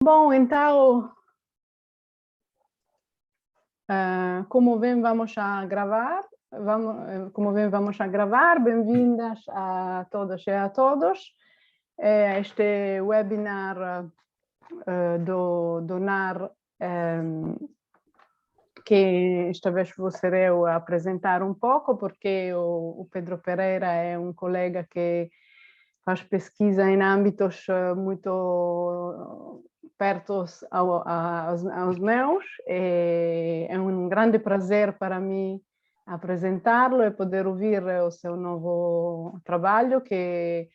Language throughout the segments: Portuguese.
Bom, então, como bem vamos a gravar, bem-vindas a todos e a todos a este webinar do NAR, que esta vez vou ser eu a apresentar um pouco, porque o Pedro Pereira é um colega que faz pesquisa em âmbitos muito perto aos meus. É um grande prazer para mim apresentá-lo e poder ouvir o seu novo trabalho, que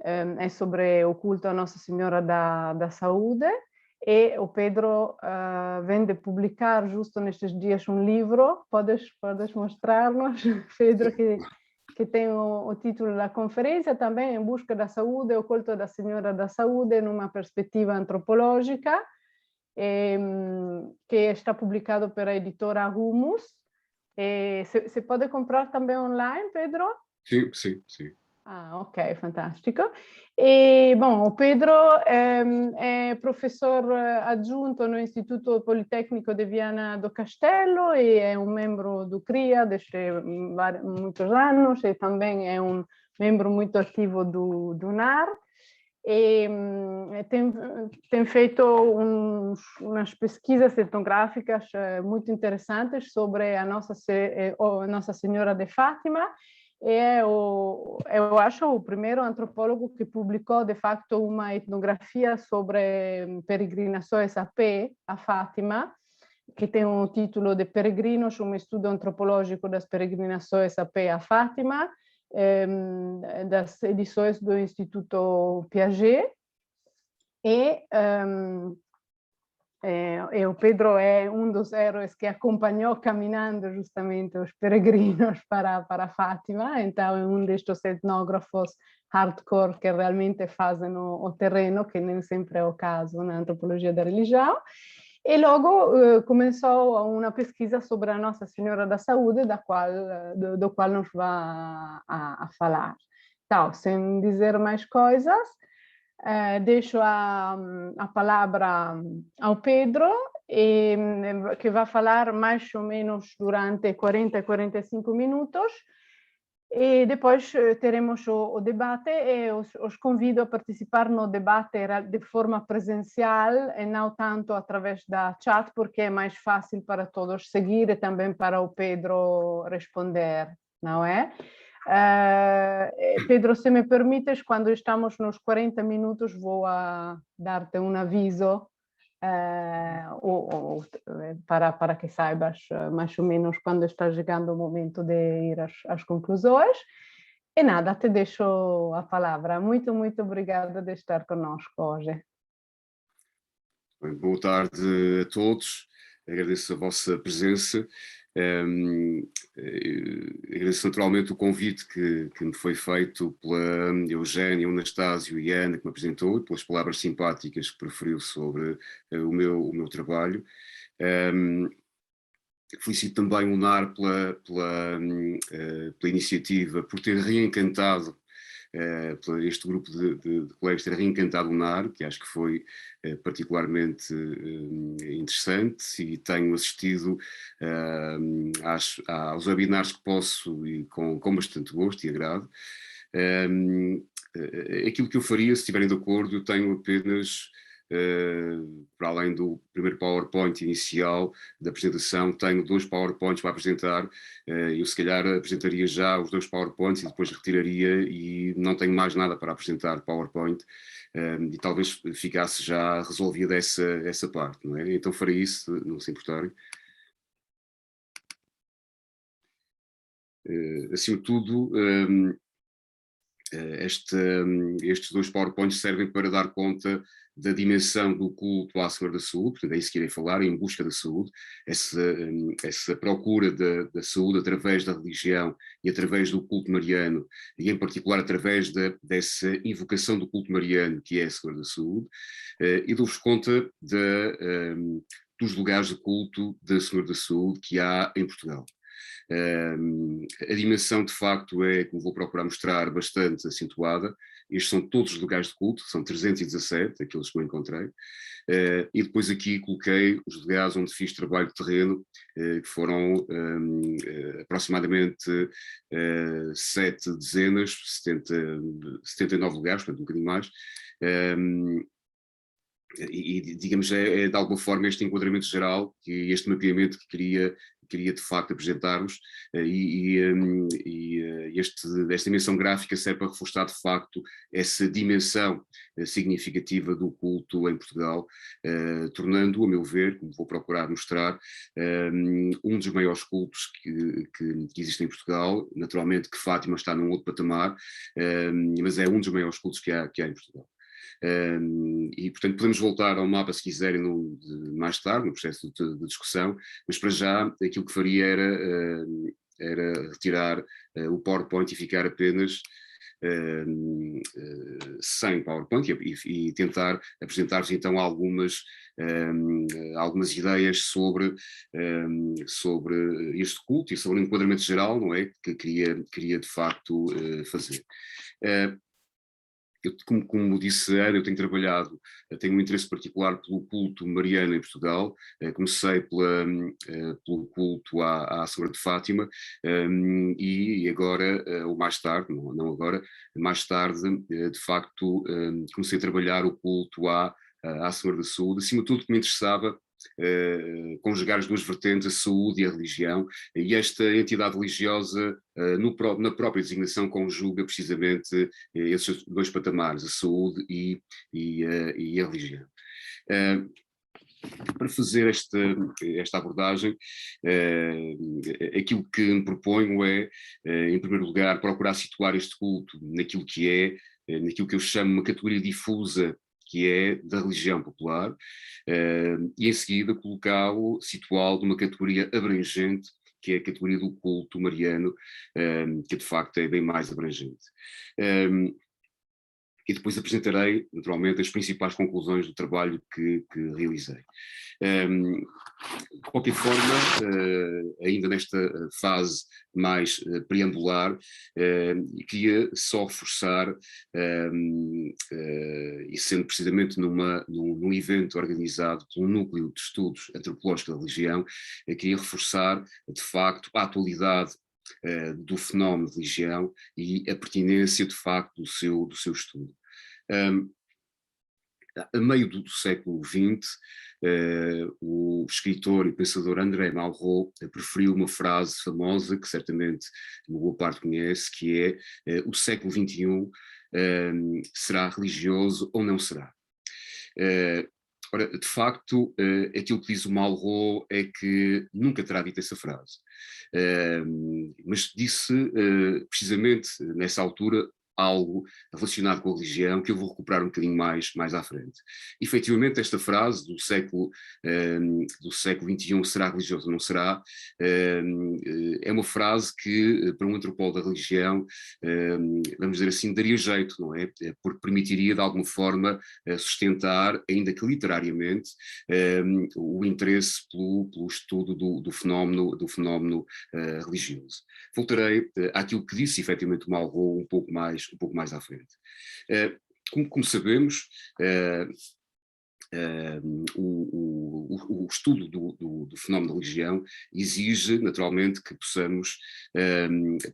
é sobre o culto à Nossa Senhora da Saúde. E o Pedro vem de publicar justo nestes dias um livro. Podes mostrar-nos, Pedro, que tem o título da conferência também, Em Busca da Saúde, o culto da Senhora da Saúde numa perspectiva antropológica, que está publicado pela editora Rumos. Se pode comprar também online, Pedro? Sim, sim, sim. Ah, ok, fantástico. E, bom, o Pedro é professor adjunto no Instituto Politécnico de Viana do Castelo e é um membro do CRIA desde muitos anos, e também é um membro muito ativo do NAR. E tem feito umas pesquisas etnográficas muito interessantes sobre a Nossa Senhora de Fátima. Eu acho o primeiro antropólogo que publicou, de facto, uma etnografia sobre peregrinações a pé a Fátima, que tem o título de Peregrinos, um estudo antropológico das peregrinações a pé a Fátima, das edições do Instituto Piaget. O Pedro é um dos heróis que acompanhou caminhando justamente os peregrinos para Fátima, então é um destes etnógrafos hardcore que realmente fazem o terreno, que nem sempre é o caso na antropologia da religião. E logo começou uma pesquisa sobre a Nossa Senhora da Saúde, do qual nos vai a falar. Então, sem dizer mais coisas, deixo a palavra ao Pedro, que vai falar mais ou menos durante 40 e 45 minutos, e depois teremos o debate, e os convido a participar no debate de forma presencial e não tanto através da chat, porque é mais fácil para todos seguir e também para o Pedro responder, não é? Pedro, se me permites, quando estamos nos 40 minutos, vou dar-te um aviso para que saibas mais ou menos quando está chegando o momento de ir às conclusões. E nada, te deixo a palavra. Muito, muito obrigada de estar conosco hoje. Boa tarde a todos, agradeço a vossa presença. Agradeço naturalmente o convite que me foi feito pela Eugénia, o Anastásio e a Ana, que me apresentou, e pelas palavras simpáticas que preferiu sobre o meu trabalho. Felicito também o NAR pela iniciativa, por ter reencantado, este grupo de colegas ter reencantado o NAR, que acho que foi particularmente interessante, e tenho assistido aos webinars que posso, e com bastante gosto e agrado. Aquilo que eu faria, se estiverem de acordo, eu tenho apenas, para além do primeiro PowerPoint inicial da apresentação, tenho 2 PowerPoints para apresentar. Eu se calhar apresentaria já os 2 PowerPoints e depois retiraria, e não tenho mais nada para apresentar PowerPoint, e talvez ficasse já resolvida essa parte, não é? Então farei isso, não se importarem. Acima de tudo, estes 2 PowerPoints servem para dar conta da dimensão do culto à Senhora da Saúde, portanto é isso que irei falar, Em Busca da Saúde, essa procura da saúde através da religião e através do culto mariano, e em particular através dessa invocação do culto mariano, que é a Senhora da Saúde, e dou-vos conta dos lugares de culto da Senhora da Saúde que há em Portugal. A dimensão, de facto, como vou procurar mostrar, bastante acentuada. estes são todos os lugares de culto, são 317, aqueles que eu encontrei, e depois aqui coloquei os lugares onde fiz trabalho de terreno, que foram aproximadamente 7 dezenas, 79 lugares, portanto um bocadinho mais, e digamos, é de alguma forma este enquadramento geral, e este mapeamento que queria de facto apresentar-vos, esta dimensão gráfica serve para reforçar de facto essa dimensão significativa do culto em Portugal, tornando, a meu ver, como vou procurar mostrar, um dos maiores cultos que existem em Portugal. Naturalmente que Fátima está num outro patamar, mas é um dos maiores cultos que há em Portugal. E portanto podemos voltar ao mapa se quiserem mais tarde, no processo de discussão, mas para já aquilo que faria era retirar o PowerPoint e ficar apenas sem PowerPoint e tentar apresentar-vos então algumas ideias sobre este culto e sobre o enquadramento geral, não é, que queria de facto fazer. Eu, como disse, eu tenho um interesse particular pelo culto mariano em Portugal. Comecei pelo culto à Senhora de Fátima, e agora, ou mais tarde, não agora, mais tarde, de facto, comecei a trabalhar o culto à Senhora da Saúde. Acima de tudo, que me interessava conjugar as duas vertentes, a saúde e a religião, e esta entidade religiosa na própria designação conjuga precisamente esses dois patamares, a saúde e a religião. Para fazer esta abordagem, aquilo que me proponho é, em primeiro lugar, procurar situar este culto naquilo que eu chamo uma categoria difusa, que é da religião popular, e em seguida situá-lo numa categoria abrangente, que é a categoria do culto mariano, que de facto é bem mais abrangente. E depois apresentarei, naturalmente, as principais conclusões do trabalho que realizei. De qualquer forma, ainda nesta fase mais preambular, queria só reforçar, e sendo precisamente num evento organizado pelo Núcleo de Estudos Antropológicos da Religião, queria reforçar, de facto, a atualidade do fenómeno de religião e a pertinência, de facto, do seu estudo. A meio do século XX, o escritor e pensador André Malraux preferiu uma frase famosa, que certamente uma boa parte conhece, que é o século XXI será religioso ou não será? Ora, de facto, aquilo que diz o Malraux é que nunca terá dito essa frase, mas disse precisamente nessa altura algo relacionado com a religião, que eu vou recuperar um bocadinho mais à frente. Efetivamente, esta frase do século XXI, será religioso ou não será, é uma frase que, para um antropólogo da religião, vamos dizer assim, daria jeito, não é? Porque permitiria, de alguma forma, sustentar, ainda que literariamente, o interesse pelo estudo do fenómeno religioso. Voltarei àquilo que disse, efetivamente, o Malraux um pouco mais à frente. Como sabemos, o estudo do fenómeno da religião exige, naturalmente, que possamos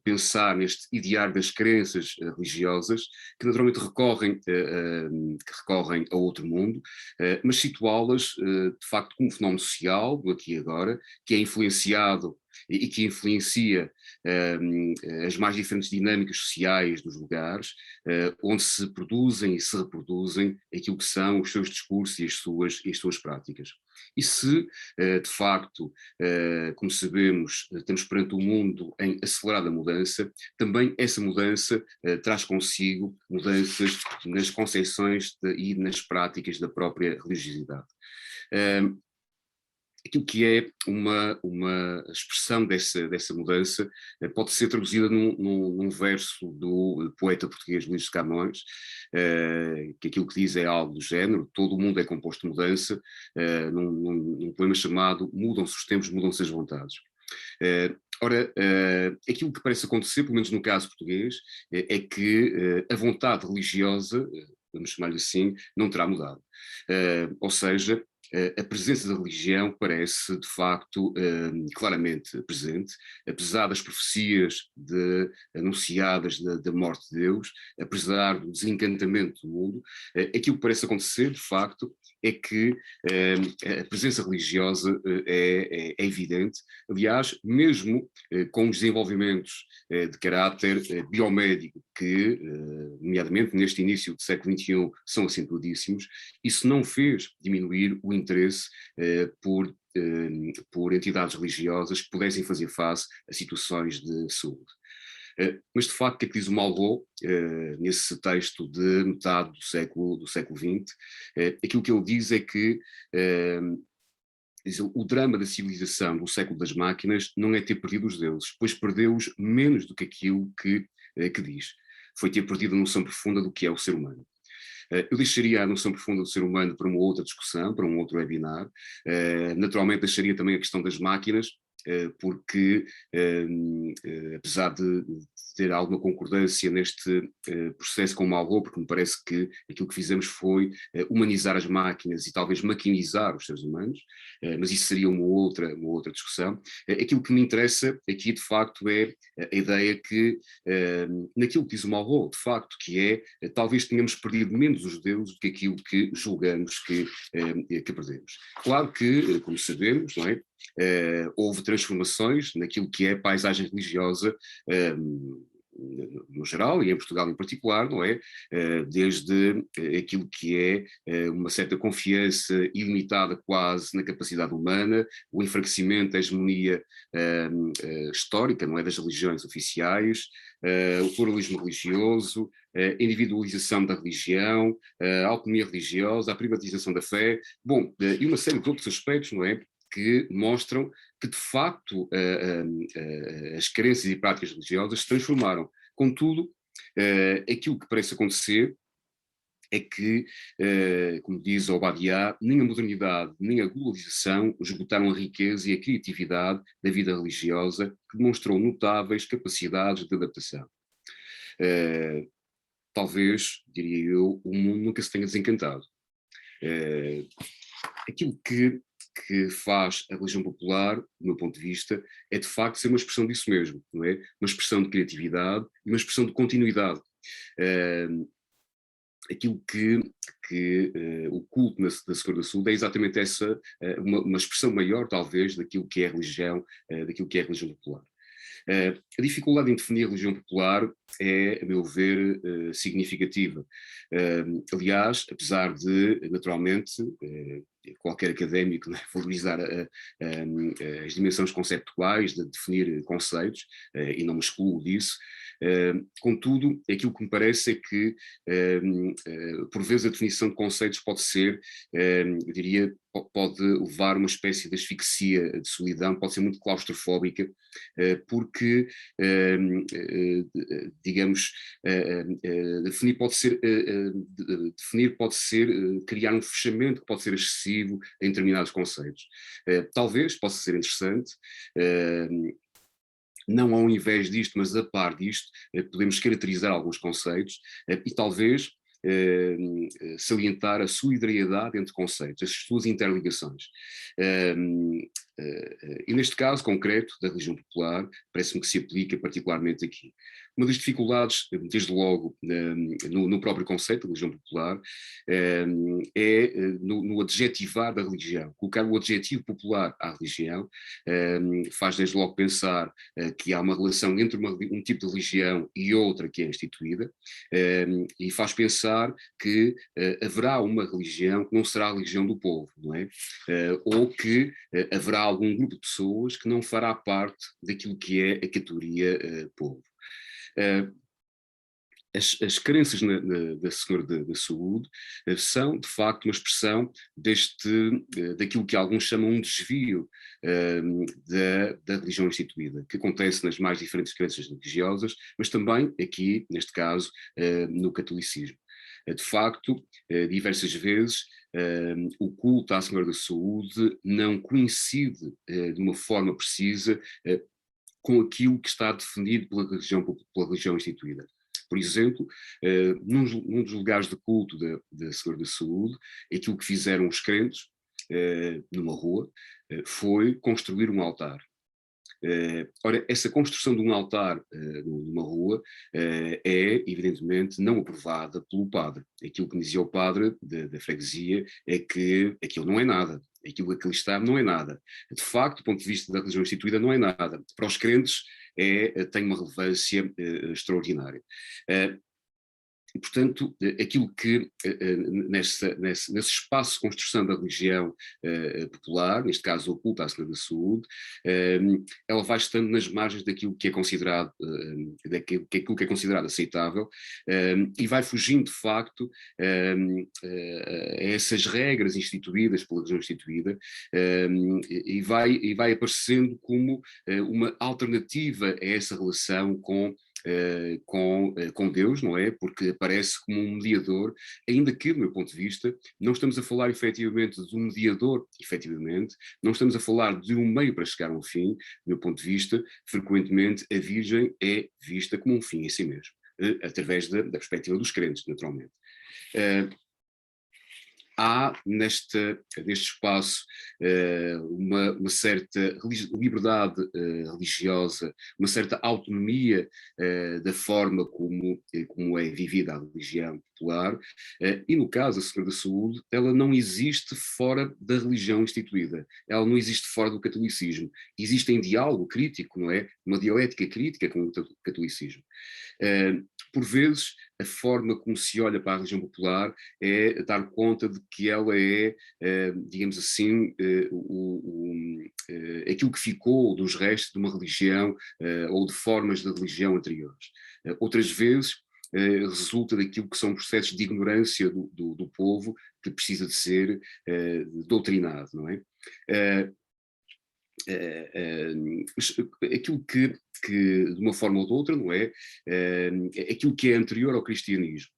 pensar neste idear das crenças religiosas, que naturalmente recorrem a outro mundo, mas situá-las, de facto, como um fenómeno social, do aqui e agora, que é influenciado e que influencia as mais diferentes dinâmicas sociais dos lugares, onde se produzem e se reproduzem aquilo que são os seus discursos e as suas práticas. E se, de facto, como sabemos, estamos perante um mundo em acelerada mudança, também essa mudança traz consigo mudanças nas concepções e nas práticas da própria religiosidade. Aquilo que é uma expressão dessa mudança pode ser traduzida num verso do poeta português Luís de Camões, que aquilo que diz é algo do género: todo o mundo é composto de mudança, num poema chamado Mudam-se os tempos, mudam-se as vontades. Ora, aquilo que parece acontecer, pelo menos no caso português, é que a vontade religiosa, vamos chamar-lhe assim, não terá mudado. Ou seja, a presença da religião parece, de facto, claramente presente, apesar das profecias anunciadas da morte de Deus, apesar do desencantamento do mundo, aquilo que parece acontecer, de facto, é que a presença religiosa é evidente. Aliás, mesmo com os desenvolvimentos de caráter biomédico que, nomeadamente neste início do século XXI, são acentuadíssimos, isso não fez diminuir o interesse por entidades religiosas que pudessem fazer face a situações de saúde. Mas, de facto, o que é que diz o Malraux, nesse texto de metade do século XX? Aquilo que ele diz é que o drama da civilização do século das máquinas não é ter perdido os deuses, pois perdeu-os menos do que aquilo que diz. Foi ter perdido a noção profunda do que é o ser humano. Eu deixaria a noção profunda do ser humano para uma outra discussão, para um outro webinar. Naturalmente deixaria também a questão das máquinas, porque apesar de ter alguma concordância neste processo com o Malraux, porque me parece que aquilo que fizemos foi humanizar as máquinas e talvez maquinizar os seres humanos, mas isso seria uma outra discussão. Aquilo que me interessa aqui, de facto, é a ideia que, naquilo que diz o Malraux, de facto, que é, talvez tenhamos perdido menos os deuses do que aquilo que julgamos que perdemos. Claro que, como sabemos, não é? Houve transformações naquilo que é a paisagem religiosa no geral e em Portugal em particular, não é? Desde aquilo que é uma certa confiança ilimitada quase na capacidade humana, o enfraquecimento da hegemonia histórica, não é? Das religiões oficiais, o pluralismo religioso, a individualização da religião, a autonomia religiosa, a privatização da fé, bom, e uma série de outros aspectos, não é? Que mostram que, de facto, as crenças e práticas religiosas se transformaram. Contudo, aquilo que parece acontecer é que, como diz Obadiah, nem a modernidade nem a globalização esgotaram a riqueza e a criatividade da vida religiosa, que demonstrou notáveis capacidades de adaptação. Talvez, diria eu, o mundo nunca se tenha desencantado. Aquilo que faz a religião popular, do meu ponto de vista, é de facto ser uma expressão disso mesmo, não é? Uma expressão de criatividade e uma expressão de continuidade. Aquilo que o culto da Segunda Saúde é exatamente essa, uma expressão maior, talvez, daquilo que é a religião popular. A dificuldade em definir a religião popular é, a meu ver, significativa. Aliás, apesar de, naturalmente, qualquer académico, né, valorizar as dimensões conceptuais, de definir conceitos, e não me excluo disso, contudo, aquilo que me parece é que, por vezes, a definição de conceitos pode ser, eu diria, pode levar a uma espécie de asfixia de solidão, pode ser muito claustrofóbica, porque, digamos, definir pode ser criar um fechamento que pode ser excessivo em determinados conceitos. Talvez possa ser interessante, não ao invés disto, mas a par disto, podemos caracterizar alguns conceitos e talvez salientar a solidariedade entre conceitos, as suas interligações. E neste caso concreto da religião popular, parece-me que se aplica particularmente aqui. Uma das dificuldades, desde logo, no próprio conceito da religião popular, é no adjetivar da religião. Colocar o adjetivo popular à religião faz desde logo pensar que há uma relação entre um tipo de religião e outra que é instituída, e faz pensar que haverá uma religião que não será a religião do povo, não é? Ou que haverá algum grupo de pessoas que não fará parte daquilo que é a categoria povo. As crenças da Senhora da Saúde são, de facto, uma expressão daquilo que alguns chamam um desvio da religião instituída, que acontece nas mais diferentes crenças religiosas, mas também aqui, neste caso, no catolicismo. De facto, diversas vezes, o culto à Senhora da Saúde não coincide de uma forma precisa com aquilo que está defendido pela religião instituída. Por exemplo, num dos lugares de culto da Senhora da Saúde, aquilo que fizeram os crentes numa rua foi construir um altar. Ora, essa construção de um altar numa rua é, evidentemente, não aprovada pelo padre. Aquilo que dizia o padre da freguesia é que aquilo não é nada. Aquilo que ali está não é nada. De facto, do ponto de vista da religião instituída, não é nada. Para os crentes, tem uma relevância extraordinária. E, portanto, aquilo que nesse espaço de construção da religião popular, neste caso o culto à Senhora da Saúde, ela vai estando nas margens daquilo que é considerado, daquilo que é considerado aceitável, e vai fugindo de facto a essas regras instituídas pela religião instituída, e vai aparecendo como uma alternativa a essa relação com Deus, não é? Porque aparece como um mediador, ainda que, do meu ponto de vista, não estamos a falar efetivamente de um mediador, efetivamente, não estamos a falar de um meio para chegar a um fim. Do meu ponto de vista, frequentemente a Virgem é vista como um fim em si mesmo, através da perspectiva dos crentes, naturalmente. Há neste espaço uma certa liberdade religiosa, uma certa autonomia da forma como é vivida a religião popular, e no caso da Senhora da Saúde, ela não existe fora da religião instituída, ela não existe fora do catolicismo, existe em diálogo crítico, não é? Uma dialética crítica com o catolicismo. Por vezes, a forma como se olha para a religião popular é dar conta de que ela é, digamos assim, aquilo que ficou dos restos de uma religião ou de formas de religião anteriores. Outras vezes, resulta daquilo que são processos de ignorância do povo que precisa de ser doutrinado, não é? Aquilo que de uma forma ou de outra, não é? Aquilo que é anterior ao cristianismo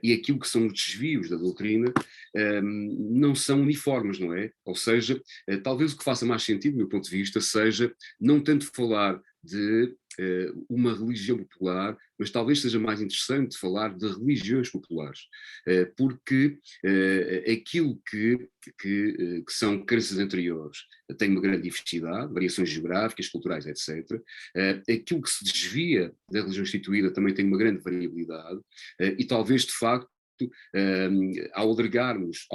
e aquilo que são os desvios da doutrina não são uniformes, não é? Ou seja, talvez o que faça mais sentido, do meu ponto de vista, seja não tanto falar de uma religião popular, mas talvez seja mais interessante falar de religiões populares, porque aquilo que são crenças anteriores tem uma grande diversidade, variações geográficas, culturais, etc. Aquilo que se desvia da religião instituída também tem uma grande variabilidade, e talvez, de facto, ao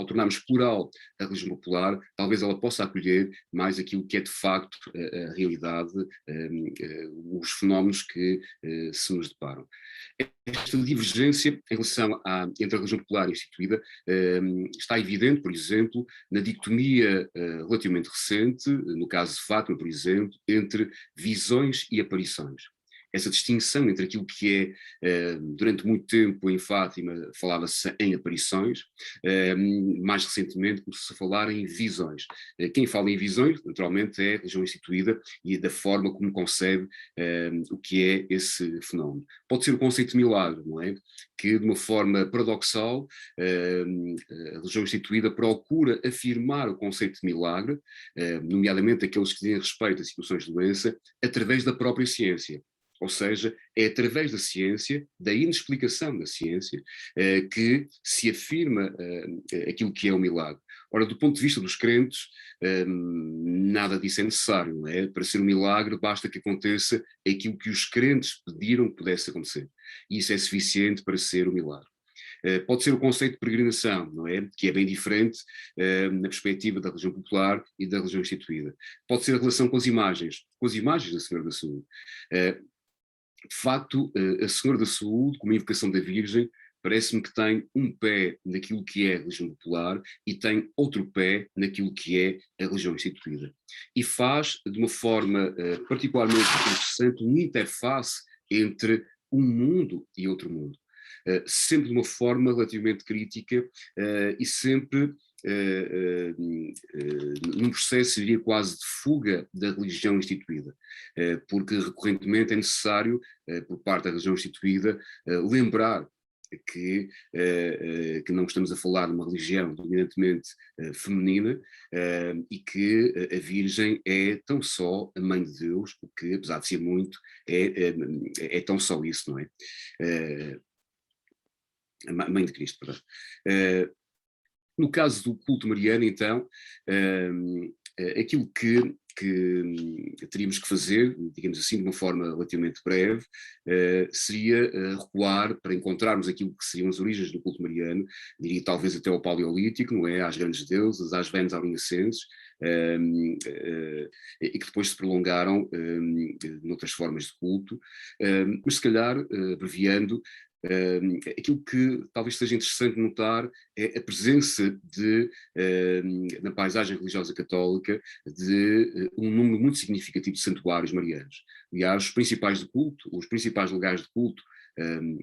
tornarmos plural a religião popular, talvez ela possa acolher mais aquilo que é de facto a realidade, os fenómenos que se nos deparam. Esta divergência em relação entre a religião popular e a instituída está evidente, por exemplo, na dicotomia relativamente recente, no caso de Fátima, por exemplo, entre visões e aparições. Essa distinção entre aquilo que é, durante muito tempo em Fátima falava-se em aparições, mais recentemente começou-se a falar em visões. Quem fala em visões, naturalmente, é a religião instituída e da forma como concebe o que é esse fenómeno. Pode ser o conceito de milagre, não é? Que de uma forma paradoxal, a religião instituída procura afirmar o conceito de milagre, nomeadamente aqueles que dizem respeito a situações de doença, através da própria ciência. Ou seja, é através da ciência, da inexplicação da ciência, que se afirma aquilo que é o milagre. Ora, do ponto de vista dos crentes, nada disso é necessário, não é? Para ser um milagre basta que aconteça aquilo que os crentes pediram que pudesse acontecer. E isso é suficiente para ser um milagre. Pode ser o conceito de peregrinação, não é? Que é bem diferente na perspectiva da religião popular e da religião instituída. Pode ser a relação com as imagens da Senhora da Saúde. De facto, a Senhora da Saúde, como a invocação da Virgem, parece-me que tem um pé naquilo que é a religião popular e tem outro pé naquilo que é a religião instituída. E faz, de uma forma particularmente interessante, uma interface entre um mundo e outro mundo. Sempre de uma forma relativamente crítica e sempre num processo, diria, quase de fuga da religião instituída, porque recorrentemente é necessário, por parte da religião instituída, lembrar que não estamos a falar de uma religião dominantemente feminina, e que a Virgem é tão só a Mãe de Deus, o que, apesar de ser muito, é tão só isso, não é? A Mãe de Cristo, perdão. No caso do culto mariano, então, aquilo que teríamos que fazer, digamos assim, de uma forma relativamente breve, seria recuar para encontrarmos aquilo que seriam as origens do culto mariano, diria talvez até ao Paleolítico, não é? Às grandes deusas, às Vênus aurinenses, e que depois se prolongaram noutras formas de culto, mas se calhar, abreviando, aquilo que talvez seja interessante notar é a presença na paisagem religiosa católica de um número muito significativo de santuários marianos. Aliás, os principais de culto, os principais lugares de culto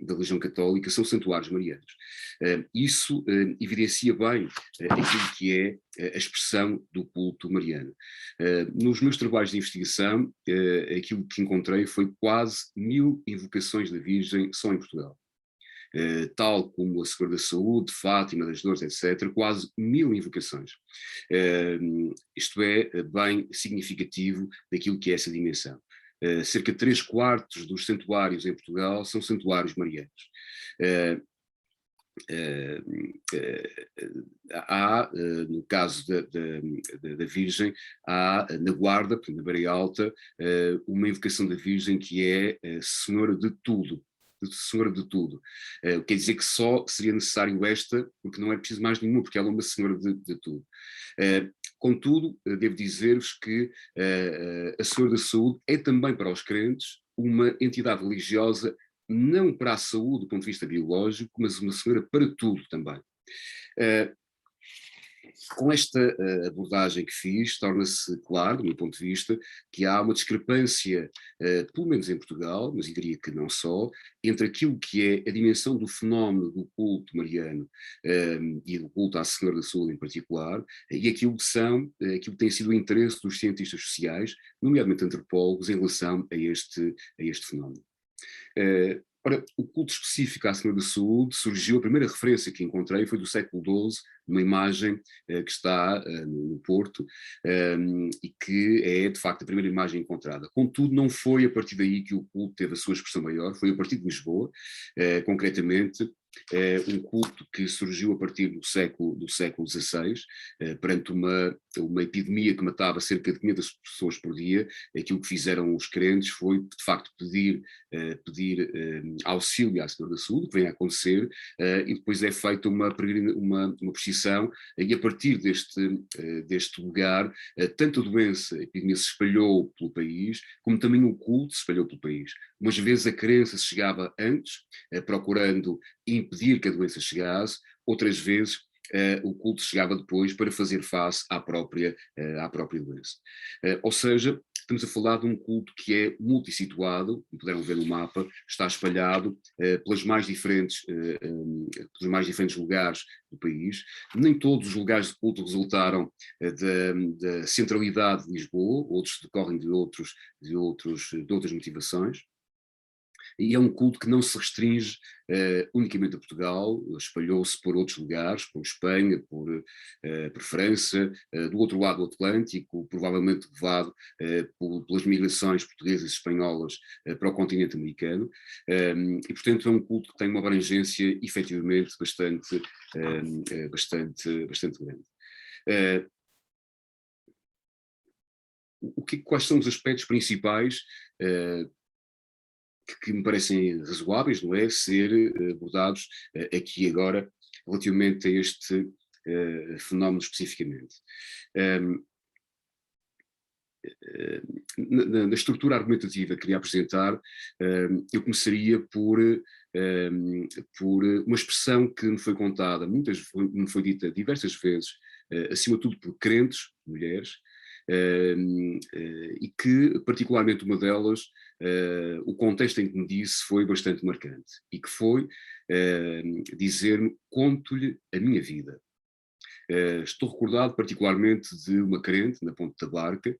da religião católica são santuários marianos. Isso evidencia bem aquilo que é a expressão do culto mariano. Nos meus trabalhos de investigação, aquilo que encontrei foi quase 1000 invocações da Virgem só em Portugal. Tal como a Senhora da Saúde, Fátima, das Dores, etc., quase 1000 invocações. Isto é bem significativo daquilo que é essa dimensão. Cerca de 3/4 dos santuários em Portugal são santuários marianos. Há, no caso da Virgem, há na Guarda, na Beira Alta, uma invocação da Virgem que é Senhora de Tudo. Senhora de tudo. Quer dizer que só seria necessário esta, porque não é preciso mais nenhuma, porque ela é uma senhora de tudo. Contudo, devo dizer-vos que a Senhora da Saúde é também para os crentes uma entidade religiosa, não para a saúde do ponto de vista biológico, mas uma senhora para tudo também. Com esta abordagem que fiz, torna-se claro, do meu ponto de vista, que há uma discrepância, pelo menos em Portugal, mas eu diria que não só, entre aquilo que é a dimensão do fenómeno do culto mariano e do culto à Senhora da Saúde em particular, e aquilo que tem sido o interesse dos cientistas sociais, nomeadamente antropólogos, em relação a este fenómeno. Ora, o culto específico à Senhora da Saúde surgiu, a primeira referência que encontrei foi do século XII, uma imagem que está no Porto, e que é de facto a primeira imagem encontrada. Contudo, não foi a partir daí que o culto teve a sua expressão maior, foi a partir de Lisboa, concretamente, um culto que surgiu a partir do século XVI, perante uma epidemia que matava cerca de 500 pessoas por dia. Aquilo que fizeram os crentes foi, de facto, pedir auxílio à Senhora da Saúde, que vem a acontecer, e depois é feita uma procissão, e a partir deste lugar, tanto a doença, a epidemia se espalhou pelo país, como também o culto se espalhou pelo país. Umas vezes a crença se chegava antes, procurando impedir que a doença chegasse, outras vezes o culto chegava depois para fazer face à própria doença. Ou seja, estamos a falar de um culto que é multissituado, como puderam ver no mapa, está espalhado pelos mais diferentes lugares do país. Nem todos os lugares de culto resultaram da centralidade de Lisboa, outros decorrem de outras motivações. E é um culto que não se restringe unicamente a Portugal, espalhou-se por outros lugares, por Espanha, por França, do outro lado do Atlântico, provavelmente levado pelas migrações portuguesas e espanholas para o continente americano, e portanto é um culto que tem uma abrangência efetivamente bastante grande. Quais são os aspectos principais que me parecem razoáveis, não é, ser abordados aqui agora relativamente a este fenómeno especificamente? Na estrutura argumentativa que queria apresentar, eu começaria por uma expressão que me foi contada, me foi dita diversas vezes, acima de tudo por crentes, mulheres, e que, particularmente uma delas, o contexto em que me disse foi bastante marcante, e que foi dizer-me: conto-lhe a minha vida. Estou recordado particularmente de uma crente na Ponte da Barca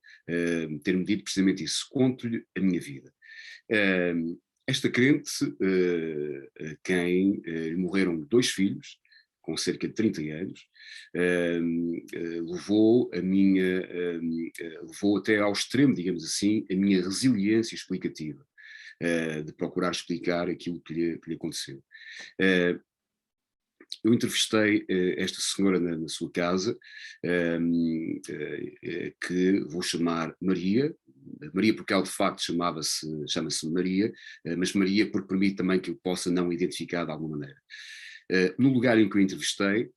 ter-me dito precisamente isso: conto-lhe a minha vida. Esta crente, a quem morreram 2 filhos, com cerca de 30 anos, levou levou até ao extremo, digamos assim, a minha resiliência explicativa, de procurar explicar aquilo que lhe aconteceu. Eu entrevistei esta senhora na sua casa, que vou chamar Maria. Maria porque ela de facto chama-se Maria, mas Maria porque permite também que eu possa não identificar de alguma maneira. No lugar em que eu entrevistei,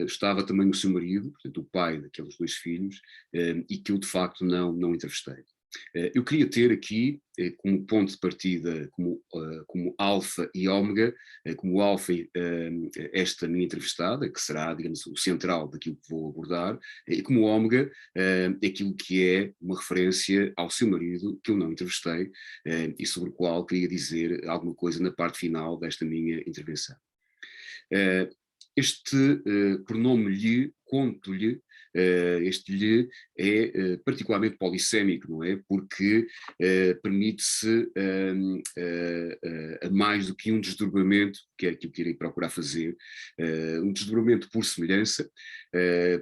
estava também o seu marido, portanto o pai daqueles 2 filhos, e que eu de facto não entrevistei. Eu queria ter aqui como ponto de partida, como alfa e ômega, como alfa esta minha entrevistada, que será, digamos, o central daquilo que vou abordar, e como ômega aquilo que é uma referência ao seu marido, que eu não entrevistei, e sobre o qual queria dizer alguma coisa na parte final desta minha intervenção. Este pronome lhe, conto-lhe, este lhe é particularmente polissémico, não é? Porque permite-se a mais do que um desdobramento, que é aquilo que irei procurar fazer, um desdobramento por semelhança,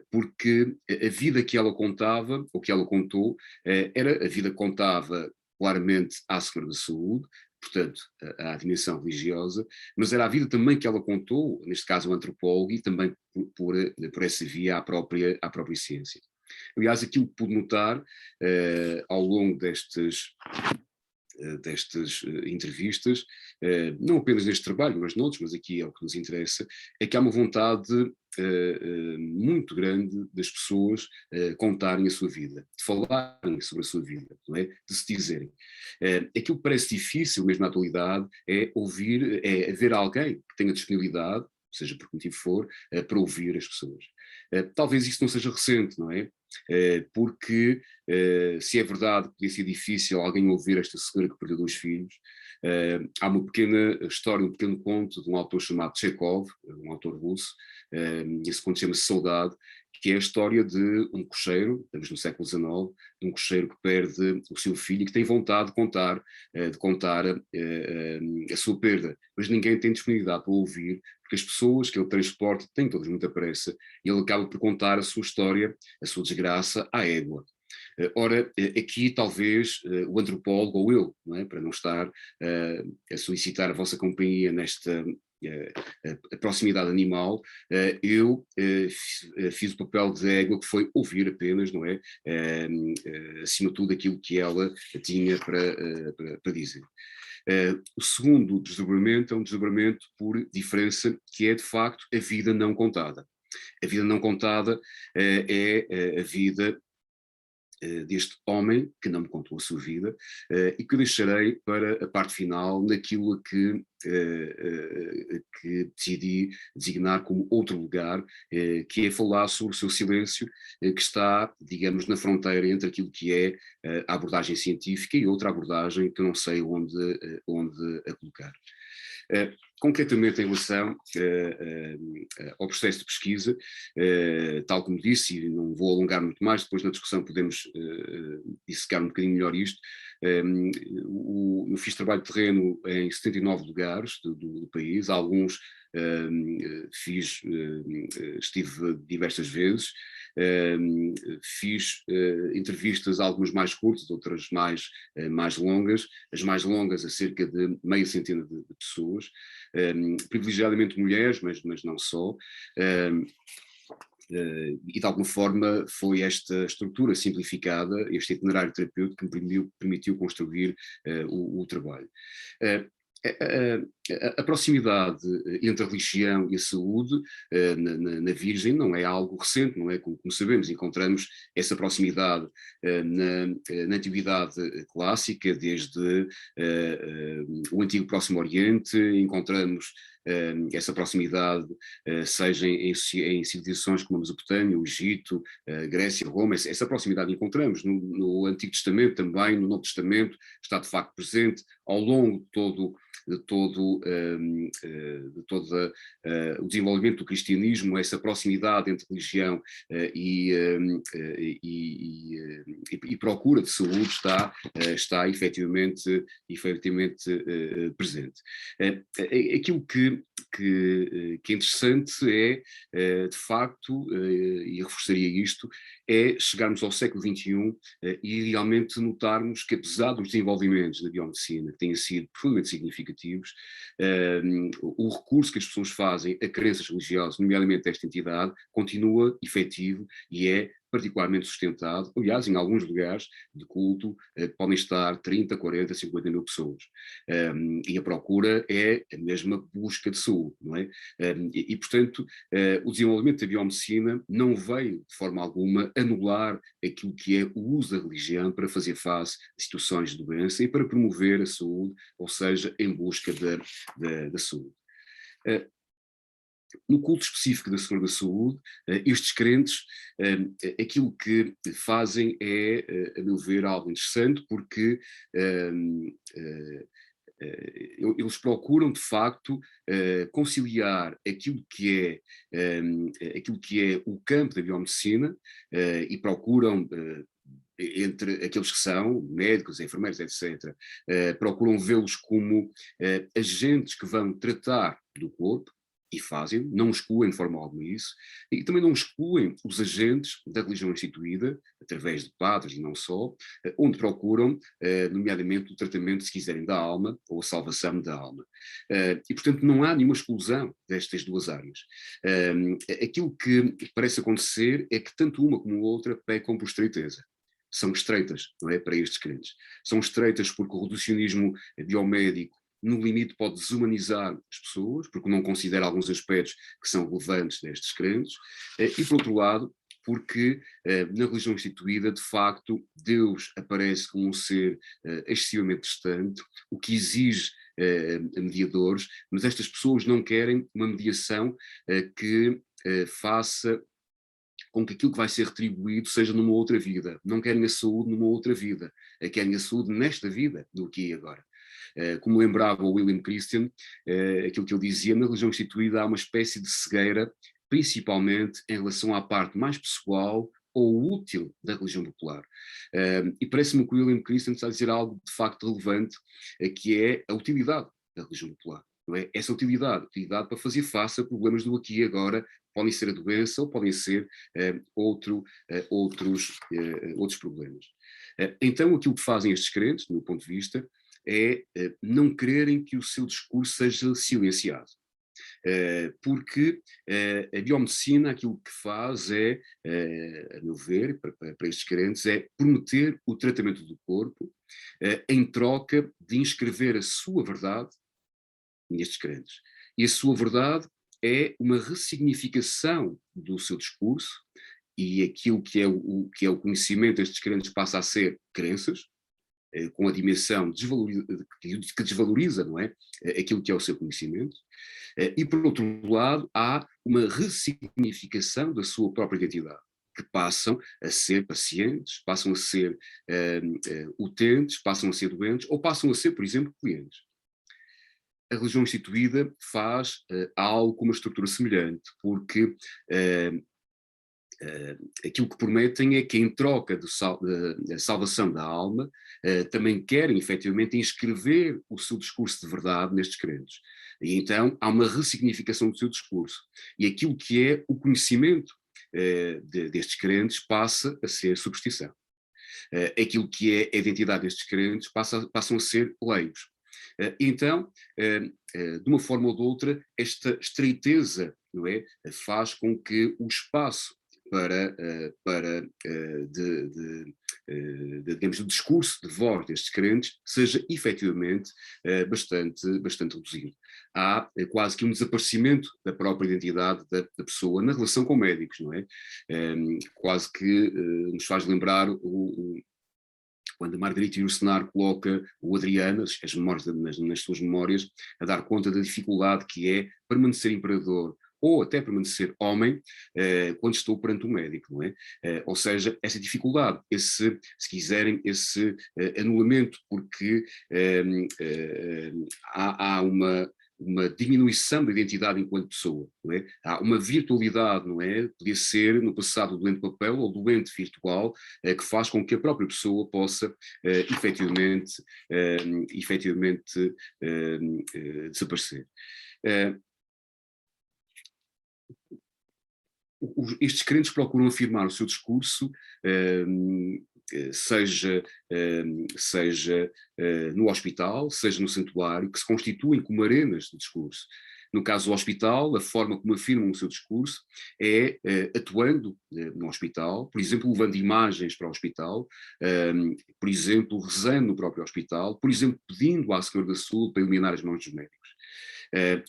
porque a vida que ela contava, ou que ela contou, era a vida que contava claramente à Senhora da Saúde, portanto, à dimensão religiosa, mas era a vida também que ela contou, neste caso o antropólogo, e também por essa via à própria ciência. Aliás, aquilo que pude notar ao longo destas entrevistas, não apenas neste trabalho, mas noutros, mas aqui é o que nos interessa, é que há uma vontade muito grande das pessoas contarem a sua vida, de falarem sobre a sua vida, não é? De se dizerem. Aquilo que parece difícil, mesmo na atualidade, é haver alguém que tenha disponibilidade, seja por que motivo for, para ouvir as pessoas. Talvez isso não seja recente, não é? Porque se é verdade que podia ser difícil alguém ouvir esta senhora que perdeu 2 filhos, há uma pequena história, um pequeno conto de um autor chamado Chekhov, um autor russo, esse conto chama-se Saudade, que é a história de um cocheiro, estamos no século XIX, de um cocheiro que perde o seu filho e que tem vontade de contar a sua perda, mas ninguém tem disponibilidade para ouvir, porque as pessoas que ele transporta têm todas muita pressa, e ele acaba por contar a sua história, a sua desgraça, à égua. Ora, aqui talvez o antropólogo ou eu, não é? Para não estar a solicitar a vossa companhia nesta a proximidade animal, eu fiz o papel de égua, que foi ouvir apenas, não é? Acima de tudo aquilo que ela tinha para dizer. O segundo desdobramento é um desdobramento por diferença, que é de facto a vida não contada. A vida não contada é a vida deste homem, que não me contou a sua vida, e que deixarei para a parte final naquilo que decidi designar como outro lugar, que é falar sobre o seu silêncio, que está, digamos, na fronteira entre aquilo que é a abordagem científica e outra abordagem que eu não sei onde a colocar. Concretamente em relação ao processo de pesquisa, tal como disse, e não vou alongar muito mais, depois na discussão podemos dissecar um bocadinho melhor isto. Eu fiz trabalho de terreno em 79 lugares do país, alguns estive diversas vezes, fiz entrevistas, algumas mais curtas, outras mais longas, as mais longas a cerca de meia centena de pessoas, privilegiadamente mulheres, mas não só. E de alguma forma foi esta estrutura simplificada, este itinerário terapêutico que me permitiu construir o trabalho. A proximidade entre a religião e a saúde na Virgem não é algo recente, não é? Como sabemos, encontramos essa proximidade na Antiguidade Clássica, desde o Antigo Próximo Oriente, encontramos essa proximidade, seja em civilizações como a Mesopotâmia, o Egito, Grécia, Roma, essa proximidade encontramos no Antigo Testamento também, no Novo Testamento, está de facto presente ao longo de todo o desenvolvimento do cristianismo, essa proximidade entre religião e procura de saúde está efetivamente presente. Aquilo que é interessante de facto, e reforçaria isto, é chegarmos ao século XXI e realmente notarmos que, apesar dos desenvolvimentos da biomedicina, que têm sido profundamente significativos, o recurso que as pessoas fazem a crenças religiosas, nomeadamente esta entidade, continua efetivo e é particularmente sustentado. Aliás, em alguns lugares de culto podem estar 30, 40, 50 mil pessoas. E a procura é a mesma busca de saúde, não é? Portanto, o desenvolvimento da biomedicina não veio, de forma alguma, anular aquilo que é o uso da religião para fazer face a situações de doença e para promover a saúde, ou seja, em busca da saúde. No culto específico da Senhora da Saúde, estes crentes, aquilo que fazem é, a meu ver, algo interessante, porque eles procuram, de facto, conciliar aquilo que é o campo da biomedicina e procuram entre aqueles que são médicos, enfermeiros, etc., procuram vê-los como agentes que vão tratar do corpo, e fazem, não excluem de forma alguma isso, e também não excluem os agentes da religião instituída, através de padres e não só, onde procuram, nomeadamente, o tratamento, se quiserem, da alma, ou a salvação da alma. E, portanto, não há nenhuma exclusão destas duas áreas. Aquilo que parece acontecer é que tanto uma como a outra pecam por estreiteza. São estreitas, não é, para estes crentes. São estreitas porque o reducionismo biomédico, no limite, pode desumanizar as pessoas, porque não considera alguns aspectos que são relevantes destes crentes, e, por outro lado, porque na religião instituída, de facto, Deus aparece como um ser excessivamente distante, o que exige mediadores, mas estas pessoas não querem uma mediação que faça com que aquilo que vai ser retribuído seja numa outra vida. Não querem a saúde numa outra vida, querem a saúde nesta vida, do aqui e agora. Como lembrava o William Christian, aquilo que ele dizia, na religião instituída há uma espécie de cegueira, principalmente em relação à parte mais pessoal ou útil da religião popular. E parece-me que o William Christian está a dizer algo de facto relevante, que é a utilidade da religião popular. Não é? Essa utilidade para fazer face a problemas do aqui e agora, podem ser a doença ou podem ser outros problemas. Então, aquilo que fazem estes crentes, do meu ponto de vista, é não quererem que o seu discurso seja silenciado. Porque a biomedicina aquilo que faz é, a meu ver, para estes crentes, é prometer o tratamento do corpo em troca de inscrever a sua verdade nestes crentes. E a sua verdade é uma ressignificação do seu discurso e aquilo que é o conhecimento destes crentes passa a ser crenças, com a dimensão que desvaloriza, não é? Aquilo que é o seu conhecimento. E, por outro lado, há uma ressignificação da sua própria identidade, que passam a ser pacientes, passam a ser utentes, passam a ser doentes, ou passam a ser, por exemplo, clientes. A religião instituída faz algo com uma estrutura semelhante, porque aquilo que prometem é que, em troca da salvação da alma, também querem efetivamente inscrever o seu discurso de verdade nestes crentes. E então há uma ressignificação do seu discurso. E aquilo que é o conhecimento destes crentes passa a ser superstição. Aquilo que é a identidade destes crentes passam a ser leigos. Então, de uma forma ou de outra, esta estreiteza, não é, faz com que o espaço digamos, o discurso de voz destes crentes seja efetivamente bastante reduzido. Há quase que um desaparecimento da própria identidade da pessoa na relação com médicos, não é? Quase que nos faz lembrar quando a Margarita Yourcenar coloca o Adriano, as memórias nas suas memórias, a dar conta da dificuldade que é permanecer imperador ou até permanecer homem quando estou perante um médico, não é? Ou seja, essa dificuldade, se quiserem, esse anulamento, porque há uma diminuição da identidade enquanto pessoa, não é? Há uma virtualidade, não é? Podia ser, no passado, o doente papel ou doente virtual, que faz com que a própria pessoa possa, efetivamente, desaparecer. Estes crentes procuram afirmar o seu discurso, seja no hospital, seja no santuário, que se constituem como arenas de discurso. No caso do hospital, a forma como afirmam o seu discurso é atuando no hospital, por exemplo, levando imagens para o hospital, por exemplo, rezando no próprio hospital, por exemplo, pedindo à Senhora da Saúde para eliminar as mãos dos médicos.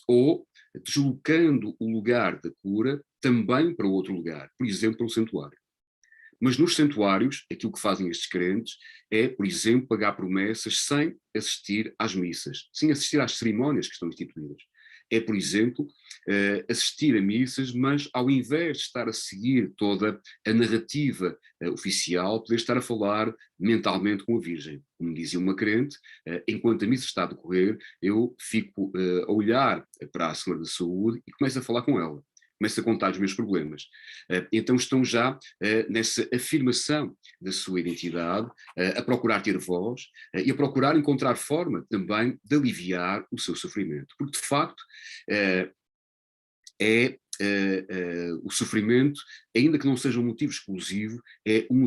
Ou deslocando o lugar da cura também para outro lugar, por exemplo, para o santuário. Mas nos santuários, aquilo que fazem estes crentes é, por exemplo, pagar promessas sem assistir às missas, sem assistir às cerimónias que estão instituídas. É, por exemplo, assistir a missas, mas ao invés de estar a seguir toda a narrativa oficial, poder estar a falar mentalmente com a Virgem. Como dizia uma crente, enquanto a missa está a decorrer, eu fico a olhar para a Senhora da Saúde e começo a falar com ela. Começo a contar os meus problemas. Então estão já nessa afirmação da sua identidade, a procurar ter voz e a procurar encontrar forma também de aliviar o seu sofrimento. Porque, de facto, o sofrimento, ainda que não seja um motivo exclusivo, é um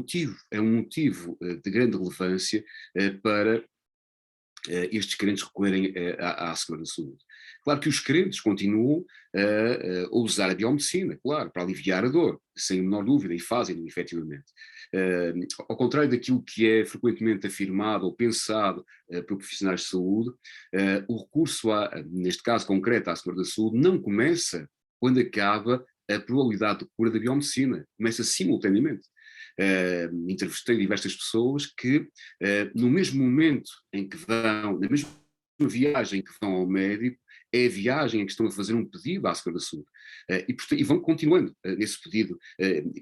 motivo de grande relevância para estes crentes recorrerem à Senhora da Saúde. Claro que os crentes continuam a usar a biomedicina, claro, para aliviar a dor, sem a menor dúvida, e fazem-no efetivamente. Ao contrário daquilo que é frequentemente afirmado ou pensado por profissionais de saúde, o recurso, neste caso concreto, à Senhora da Saúde, não começa quando acaba a probabilidade de cura da biomedicina, começa simultaneamente. Entrevistei diversas pessoas que, no mesmo momento em que vão, na mesma viagem que vão ao médico, é a viagem em que estão a fazer um pedido à Senhora da Saúde. E vão continuando nesse pedido,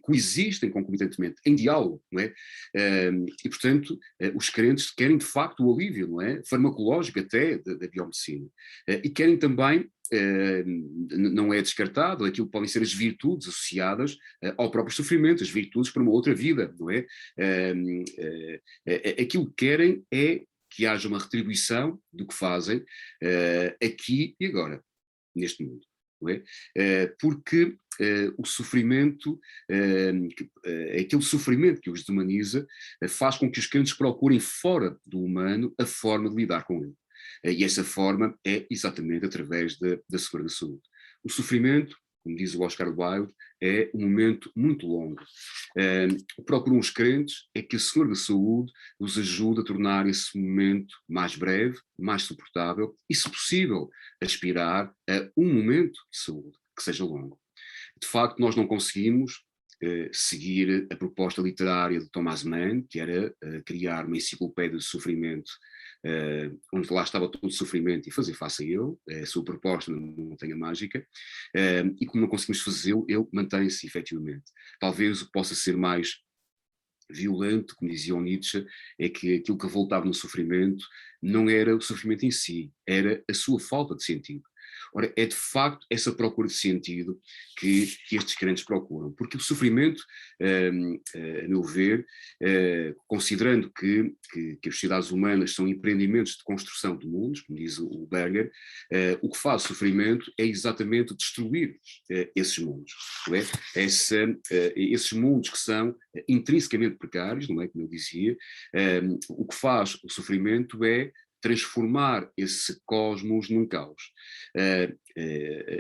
coexistem concomitantemente, em diálogo, não é? E, portanto, os crentes querem de facto o alívio, não é? Farmacológico até da biomedicina. E querem também, não é descartado, aquilo que podem ser as virtudes associadas ao próprio sofrimento, as virtudes para uma outra vida, não é? Aquilo que querem é que haja uma retribuição do que fazem aqui e agora, neste mundo. Não é? Porque o sofrimento, aquele sofrimento que os desumaniza, faz com que os crentes procurem fora do humano a forma de lidar com ele. E essa forma é exatamente através da Senhora da Saúde. O sofrimento, como diz o Oscar Wilde, é um momento muito longo. O que procuram os crentes é que a Senhora da Saúde os ajude a tornar esse momento mais breve, mais suportável e, se possível, aspirar a um momento de saúde que seja longo. De facto, nós não conseguimos seguir a proposta literária de Thomas Mann, que era criar uma enciclopédia de sofrimento, onde lá estava todo o sofrimento e fazer face a ele, a sua proposta na Montanha Mágica, e como não conseguimos fazê-lo, ele mantém-se efetivamente. Talvez o que possa ser mais violento, como dizia o Nietzsche, é que aquilo que revoltava no sofrimento não era o sofrimento em si, era a sua falta de sentido. Ora, é de facto essa procura de sentido que estes crentes procuram, porque o sofrimento, a meu ver, considerando que as sociedades humanas são empreendimentos de construção de mundos, como diz o Berger, o que faz sofrimento é exatamente destruir esses mundos, não é? Esses mundos que são intrinsecamente precários, não é, como eu dizia, o que faz o sofrimento é transformar esse cosmos num caos.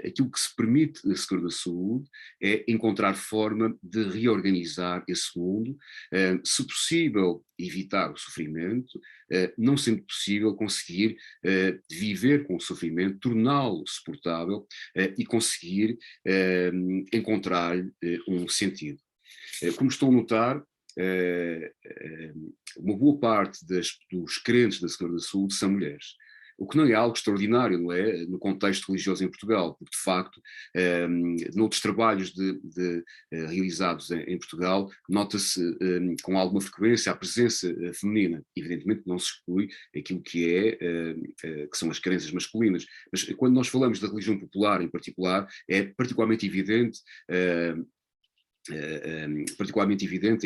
Aquilo que se permite na Senhora da Saúde é encontrar forma de reorganizar esse mundo, se possível evitar o sofrimento, não sendo possível conseguir viver com o sofrimento, torná-lo suportável e conseguir encontrar um sentido. Como estão a notar, uma boa parte dos crentes da Senhora da Saúde são mulheres. O que não é algo extraordinário, não é? No contexto religioso em Portugal, porque de facto, noutros trabalhos realizados em Portugal, nota-se com alguma frequência a presença feminina. Evidentemente não se exclui aquilo que que são as crenças masculinas, mas quando nós falamos da religião popular em particular, é particularmente evidente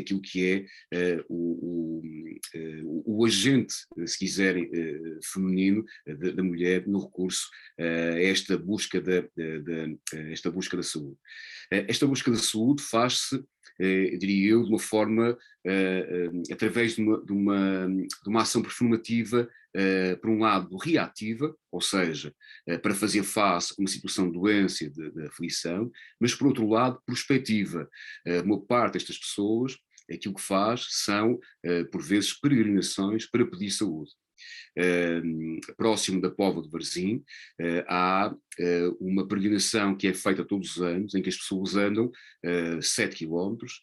aquilo que é o agente, se quiserem, feminino da mulher no recurso a esta busca da saúde. Esta busca da saúde faz-se, diria eu, de uma forma, através de uma ação performativa, por um lado, reativa, ou seja, para fazer face a uma situação de doença, de aflição, mas por outro lado, prospectiva. Uma parte destas pessoas, aquilo que faz são, por vezes, peregrinações para pedir saúde. Próximo da Póvoa de Varzim, há uma peregrinação que é feita todos os anos, em que as pessoas andam 7 quilómetros,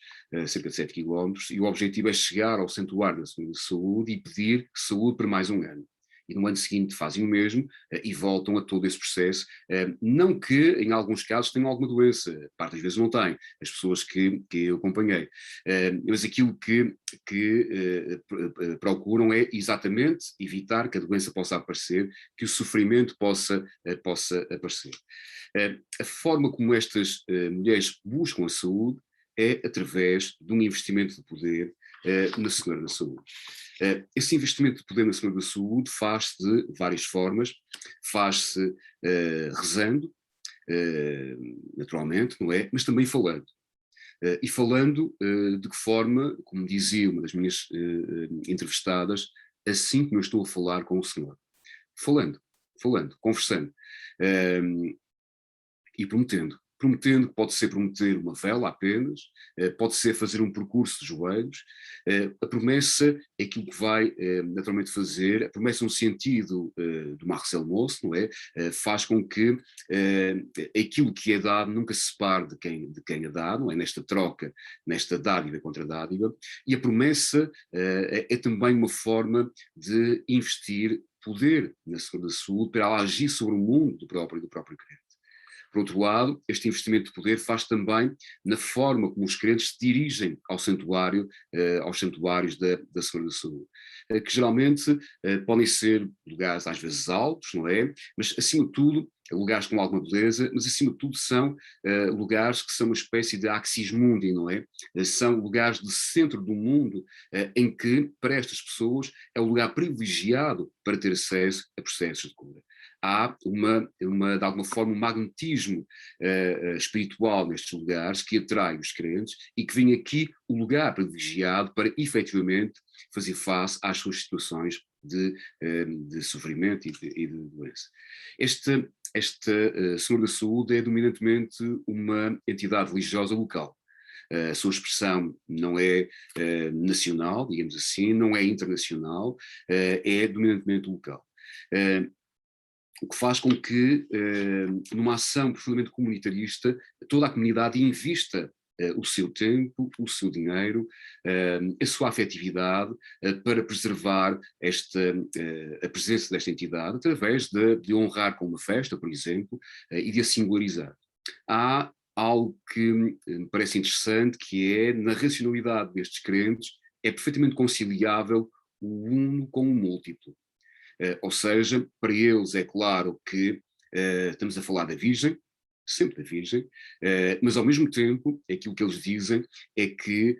cerca de 7 quilómetros, e o objetivo é chegar ao Santuário da Senhora da Saúde e pedir saúde por mais um ano. E no ano seguinte fazem o mesmo e voltam a todo esse processo. Não que, em alguns casos, tenham alguma doença, parte das vezes não têm, as pessoas que eu acompanhei. Mas aquilo que procuram é exatamente evitar que a doença possa aparecer, que o sofrimento possa aparecer. A forma como estas mulheres buscam a saúde é através de um investimento de poder na Senhora da Saúde. Esse investimento de poder na Senhora da Saúde faz-se de várias formas, faz-se rezando, naturalmente, não é? Mas também falando. E falando de que forma, como dizia uma das minhas entrevistadas, assim como eu estou a falar com o Senhor. Falando, conversando. E prometendo, que pode ser prometer uma vela apenas, pode ser fazer um percurso de joelhos. A promessa é aquilo que vai naturalmente fazer, a promessa no sentido do Marcel Mauss, não é? Faz com que aquilo que é dado nunca se separe de quem é dado, não é? Nesta troca, nesta dádiva contra dádiva, e a promessa é também uma forma de investir poder na Senhora da Saúde para ela agir sobre o mundo do próprio crente. Por outro lado, este investimento de poder faz também na forma como os crentes se dirigem ao santuário, aos santuários da Senhora da Saúde, que geralmente podem ser lugares às vezes altos, não é? Mas acima de tudo, lugares com alguma beleza, mas acima de tudo são lugares que são uma espécie de axis mundi, não é? São lugares de centro do mundo em que, para estas pessoas, é o lugar privilegiado para ter acesso a processos de cura. Há de alguma forma, um magnetismo espiritual nestes lugares que atrai os crentes e que vem aqui o lugar privilegiado para, efetivamente, fazer face às suas situações de sofrimento e de doença. Esta Senhora da Saúde é dominantemente uma entidade religiosa local. A sua expressão não é nacional, digamos assim, não é internacional, é dominantemente local. O que faz com que, numa ação profundamente comunitarista, toda a comunidade invista o seu tempo, o seu dinheiro, a sua afetividade para preservar a presença desta entidade, através de honrar com uma festa, por exemplo, e de a singularizar. Há algo que me parece interessante, que é, na racionalidade destes crentes, é perfeitamente conciliável o uno com o múltiplo. Ou seja, para eles é claro que estamos a falar da Virgem, sempre da Virgem, mas ao mesmo tempo aquilo que eles dizem é que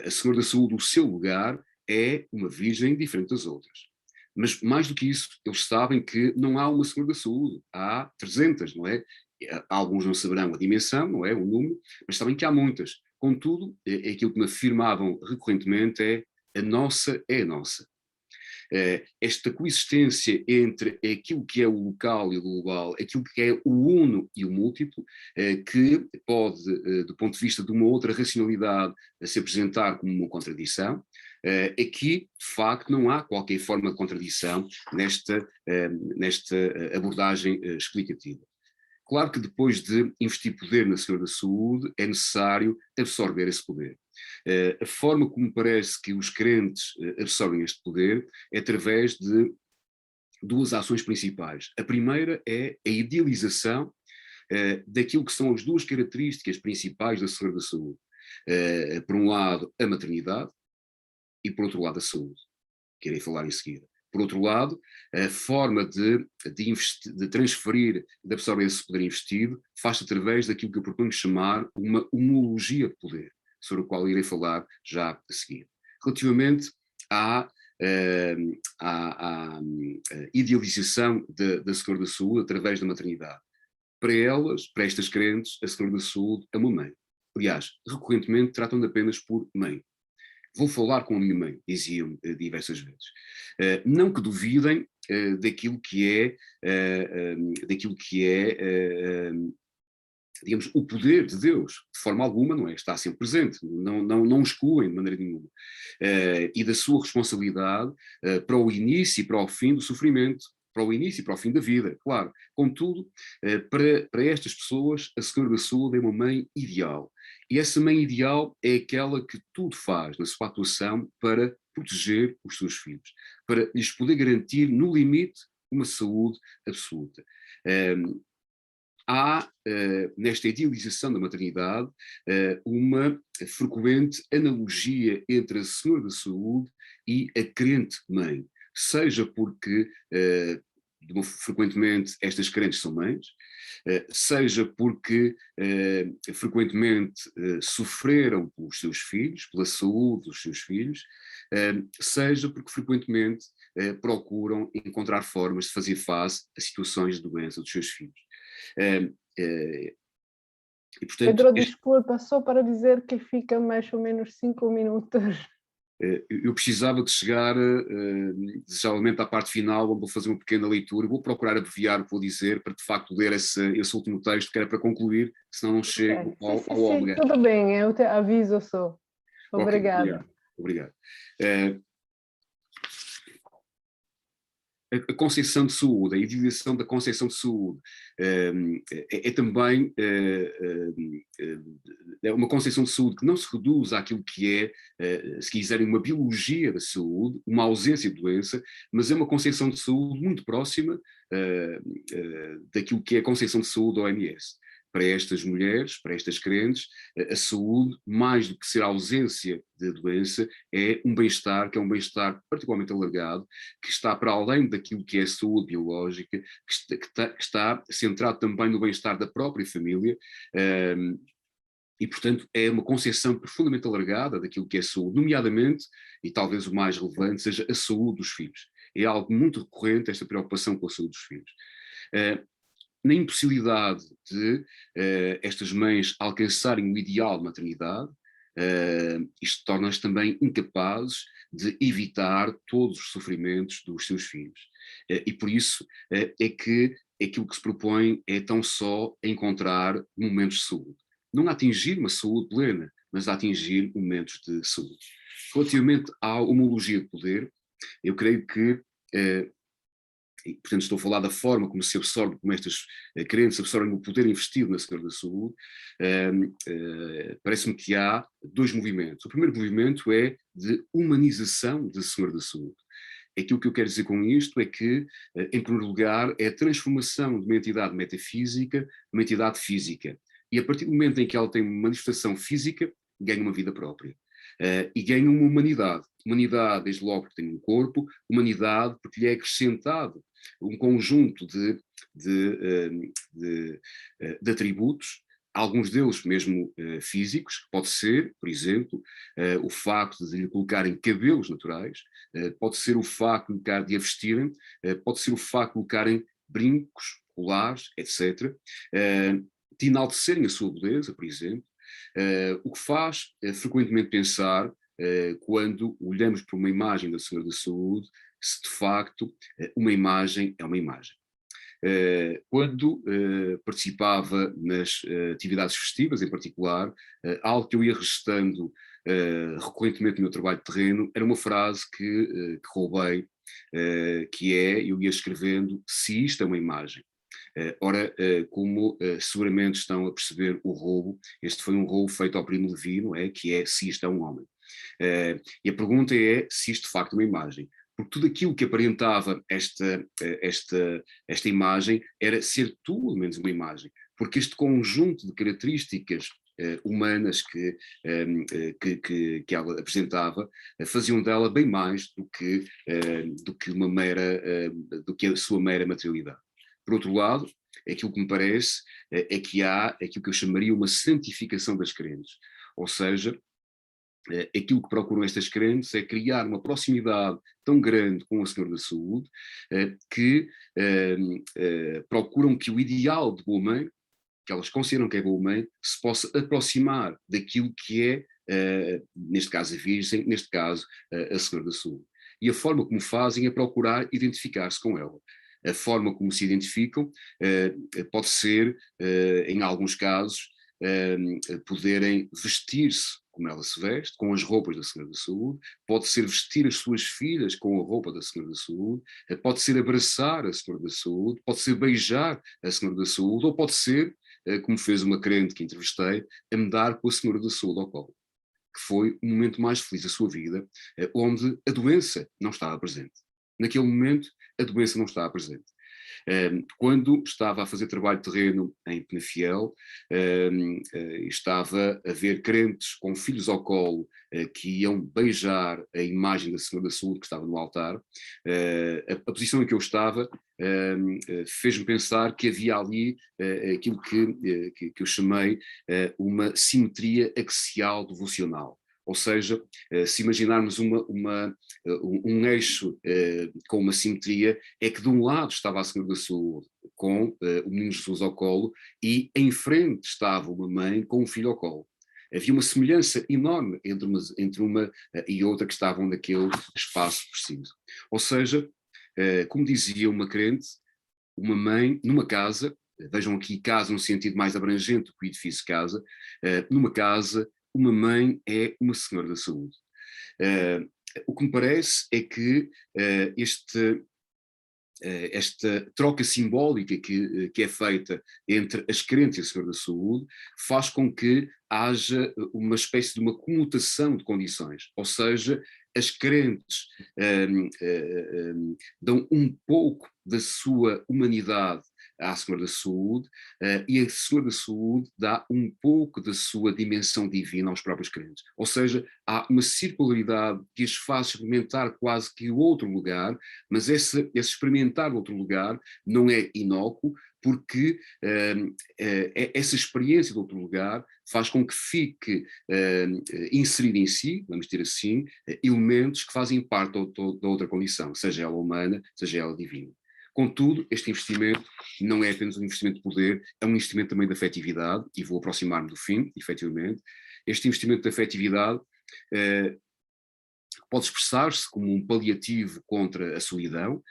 a Senhora da Saúde, o seu lugar, é uma Virgem diferente das outras. Mas mais do que isso, eles sabem que não há uma Senhora da Saúde, há 300, não é? Alguns não saberão a dimensão, não é? O número, mas sabem que há muitas. Contudo, aquilo que me afirmavam recorrentemente é: a nossa é a nossa. Esta coexistência entre aquilo que é o local e o global, aquilo que é o uno e o múltiplo, que pode, do ponto de vista de uma outra racionalidade, se apresentar como uma contradição, aqui, de facto, não há qualquer forma de contradição nesta abordagem explicativa. Claro que depois de investir poder na Senhora da Saúde, é necessário absorver esse poder. A forma como parece que os crentes absorvem este poder é através de duas ações principais. A primeira é a idealização daquilo que são as duas características principais da Senhora da Saúde. Por um lado, a maternidade e, por outro lado, a saúde, que irei falar em seguida. Por outro lado, a forma de transferir, de absorver esse poder investido, faz-se através daquilo que eu proponho chamar uma homologia de poder, sobre o qual irei falar já a seguir. Relativamente à idealização da Senhora da Saúde através da maternidade. Para elas, para estas crentes, a Senhora da Saúde é uma mãe. Aliás, recorrentemente tratam-na apenas por mãe. Vou falar com a minha mãe, diziam diversas vezes. Não que duvidem daquilo que é, digamos, o poder de Deus, de forma alguma, não é? Está sempre presente, não excluem de maneira nenhuma. E da sua responsabilidade para o início e para o fim do sofrimento, para o início e para o fim da vida, claro. Contudo, para estas pessoas, a Senhora da Saúde é uma mãe ideal. E essa mãe ideal é aquela que tudo faz na sua atuação para proteger os seus filhos, para lhes poder garantir, no limite, uma saúde absoluta. Há, nesta idealização da maternidade, uma frequente analogia entre a Senhora da Saúde e a crente mãe, seja porque frequentemente estas crentes são mães, seja porque frequentemente sofreram pelos seus filhos, pela saúde dos seus filhos, seja porque frequentemente procuram encontrar formas de fazer face a situações de doença dos seus filhos. E, portanto, Pedro, desculpa, só para dizer que fica mais ou menos 5 minutos. Eu precisava de chegar, desejavelmente, à parte final, onde vou fazer uma pequena leitura, vou procurar abreviar o que vou dizer, para de facto ler esse último texto, que era para concluir, senão não chego ao ômega. Tudo bem, eu te aviso só. Obrigada. Okay, obrigado. A concepção de saúde, a idealização da concepção de saúde é também uma concepção de saúde que não se reduz àquilo que é, se quiserem, uma biologia da saúde, uma ausência de doença, mas é uma concepção de saúde muito próxima daquilo que é a concepção de saúde da OMS. Para estas mulheres, para estas crentes, a saúde, mais do que ser a ausência de doença, é um bem-estar, que é um bem-estar particularmente alargado, que está para além daquilo que é a saúde biológica, que está centrado também no bem-estar da própria família, e, portanto, é uma concepção profundamente alargada daquilo que é a saúde, nomeadamente, e talvez o mais relevante, seja a saúde dos filhos. É algo muito recorrente, esta preocupação com a saúde dos filhos. Na impossibilidade de estas mães alcançarem o ideal de maternidade, isto torna-as também incapazes de evitar todos os sofrimentos dos seus filhos. E por isso é que aquilo que se propõe é tão só encontrar momentos de saúde. Não a atingir uma saúde plena, mas a atingir momentos de saúde. Relativamente à homologia de poder, eu creio que e, portanto, estou a falar da forma como se absorve, como estas crentes absorvem o poder investido na Senhora da Saúde. Parece-me que há dois movimentos. O primeiro movimento é de humanização da Senhora da Saúde. Aquilo que eu quero dizer com isto é que, em primeiro lugar, é a transformação de uma entidade metafísica numa entidade física. E a partir do momento em que ela tem uma manifestação física, ganha uma vida própria. E ganha uma humanidade. Humanidade, desde logo, porque tem um corpo, humanidade, porque lhe é acrescentado um conjunto de atributos, alguns deles mesmo físicos, que pode ser, por exemplo, o facto de lhe colocarem cabelos naturais, pode ser o facto de a vestirem, pode ser o facto de colocarem brincos, colares, etc., de enaltecerem a sua beleza, por exemplo, o que faz frequentemente pensar, quando olhamos para uma imagem da Senhora da Saúde, se de facto uma imagem é uma imagem. Quando participava nas atividades festivas, em particular, algo que eu ia registando recorrentemente no meu trabalho de terreno, era uma frase que roubei, que é, eu ia escrevendo, se isto é uma imagem. Ora, como seguramente estão a perceber o roubo, este foi um roubo feito ao primo Levi, que é se isto é um homem. E a pergunta é se isto de facto é uma imagem. Porque tudo aquilo que aparentava esta imagem era ser tudo menos uma imagem. Porque este conjunto de características humanas que ela apresentava faziam dela bem mais do que a sua mera materialidade. Por outro lado, aquilo que me parece é que há aquilo que eu chamaria uma santificação das crentes. Ou seja, aquilo que procuram estas crentes é criar uma proximidade tão grande com o Senhor da Saúde que procuram que o ideal de boa mãe, que elas consideram que é boa mãe, se possa aproximar daquilo que é, neste caso a Virgem, neste caso a Senhora da Saúde. E a forma como fazem é procurar identificar-se com ela. A forma como se identificam pode ser, em alguns casos, poderem vestir-se como ela se veste, com as roupas da Senhora da Saúde, pode ser vestir as suas filhas com a roupa da Senhora da Saúde, pode ser abraçar a Senhora da Saúde, pode ser beijar a Senhora da Saúde, ou pode ser, como fez uma crente que entrevistei, a me dar com a Senhora da Saúde ao colo, que foi o momento mais feliz da sua vida, onde a doença não estava presente. Naquele momento, a doença não estava presente. Quando estava a fazer trabalho de terreno em Penafiel, estava a ver crentes com filhos ao colo que iam beijar a imagem da Senhora da Saúde que estava no altar. A posição em que eu estava fez-me pensar que havia ali aquilo que eu chamei uma simetria axial devocional. Ou seja, se imaginarmos um eixo com uma simetria, é que de um lado estava a Senhora da Saúde com o menino Jesus ao colo e em frente estava uma mãe com um filho ao colo. Havia uma semelhança enorme entre uma e outra que estavam naquele espaço preciso. Ou seja, como dizia uma crente, uma mãe numa casa, vejam aqui casa no sentido mais abrangente do que o edifício casa, numa casa, uma mãe é uma Senhora da Saúde. O que me parece é que esta troca simbólica que é feita entre as crentes e a Senhora da Saúde faz com que haja uma espécie de uma comutação de condições, ou seja, as crentes dão um pouco da sua humanidade à Senhora da Saúde e a Senhora da Saúde dá um pouco da sua dimensão divina aos próprios crentes. Ou seja, há uma circularidade que as faz experimentar quase que o outro lugar, mas esse experimentar o outro lugar não é inócuo, porque essa experiência de outro lugar faz com que fique inserido em si, vamos dizer assim, elementos que fazem parte da outra condição, seja ela humana, seja ela divina. Contudo, este investimento não é apenas um investimento de poder, é um investimento também de afetividade, e vou aproximar-me do fim, efetivamente. Este investimento de afetividade pode expressar-se como um paliativo contra a solidão,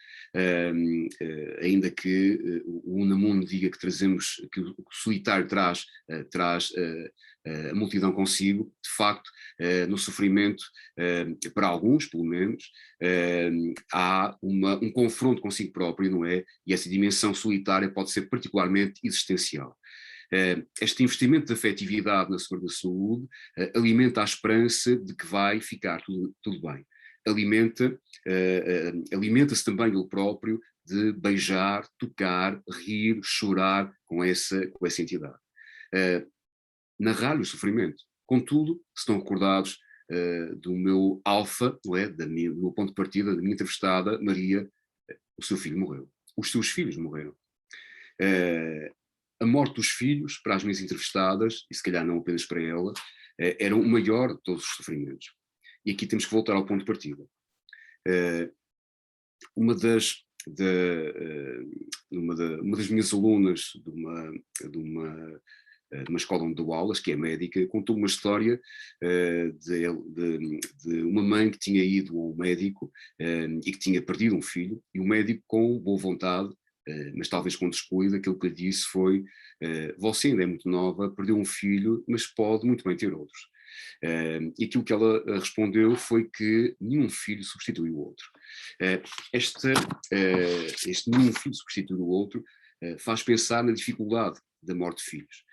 ainda que o Unamuno diga que que o solitário traz a multidão consigo. De facto, no sofrimento, para alguns, pelo menos, há um confronto consigo próprio, não é? E essa dimensão solitária pode ser particularmente existencial. Este investimento de afetividade na Senhora da Saúde alimenta a esperança de que vai ficar tudo bem. Alimenta-se também ele próprio de beijar, tocar, rir, chorar com essa entidade. Narrar o sofrimento. Contudo, se estão recordados do meu alfa, não é? Do meu ponto de partida, da minha entrevistada, Maria, o seu filho morreu. Os seus filhos morreram. A morte dos filhos, para as minhas entrevistadas, e se calhar não apenas para ela, era o maior de todos os sofrimentos. E aqui temos que voltar ao ponto de partida. Uma das minhas alunas de uma escola onde dou aulas, que é médica, contou uma história de uma mãe que tinha ido ao médico e que tinha perdido um filho, e o médico, com boa vontade, mas talvez com descuido, aquilo que lhe disse foi: você ainda é muito nova, perdeu um filho, mas pode muito bem ter outros. E aquilo que ela respondeu foi que nenhum filho substitui o outro. Este nenhum filho substitui o outro faz pensar na dificuldade da morte de filhos.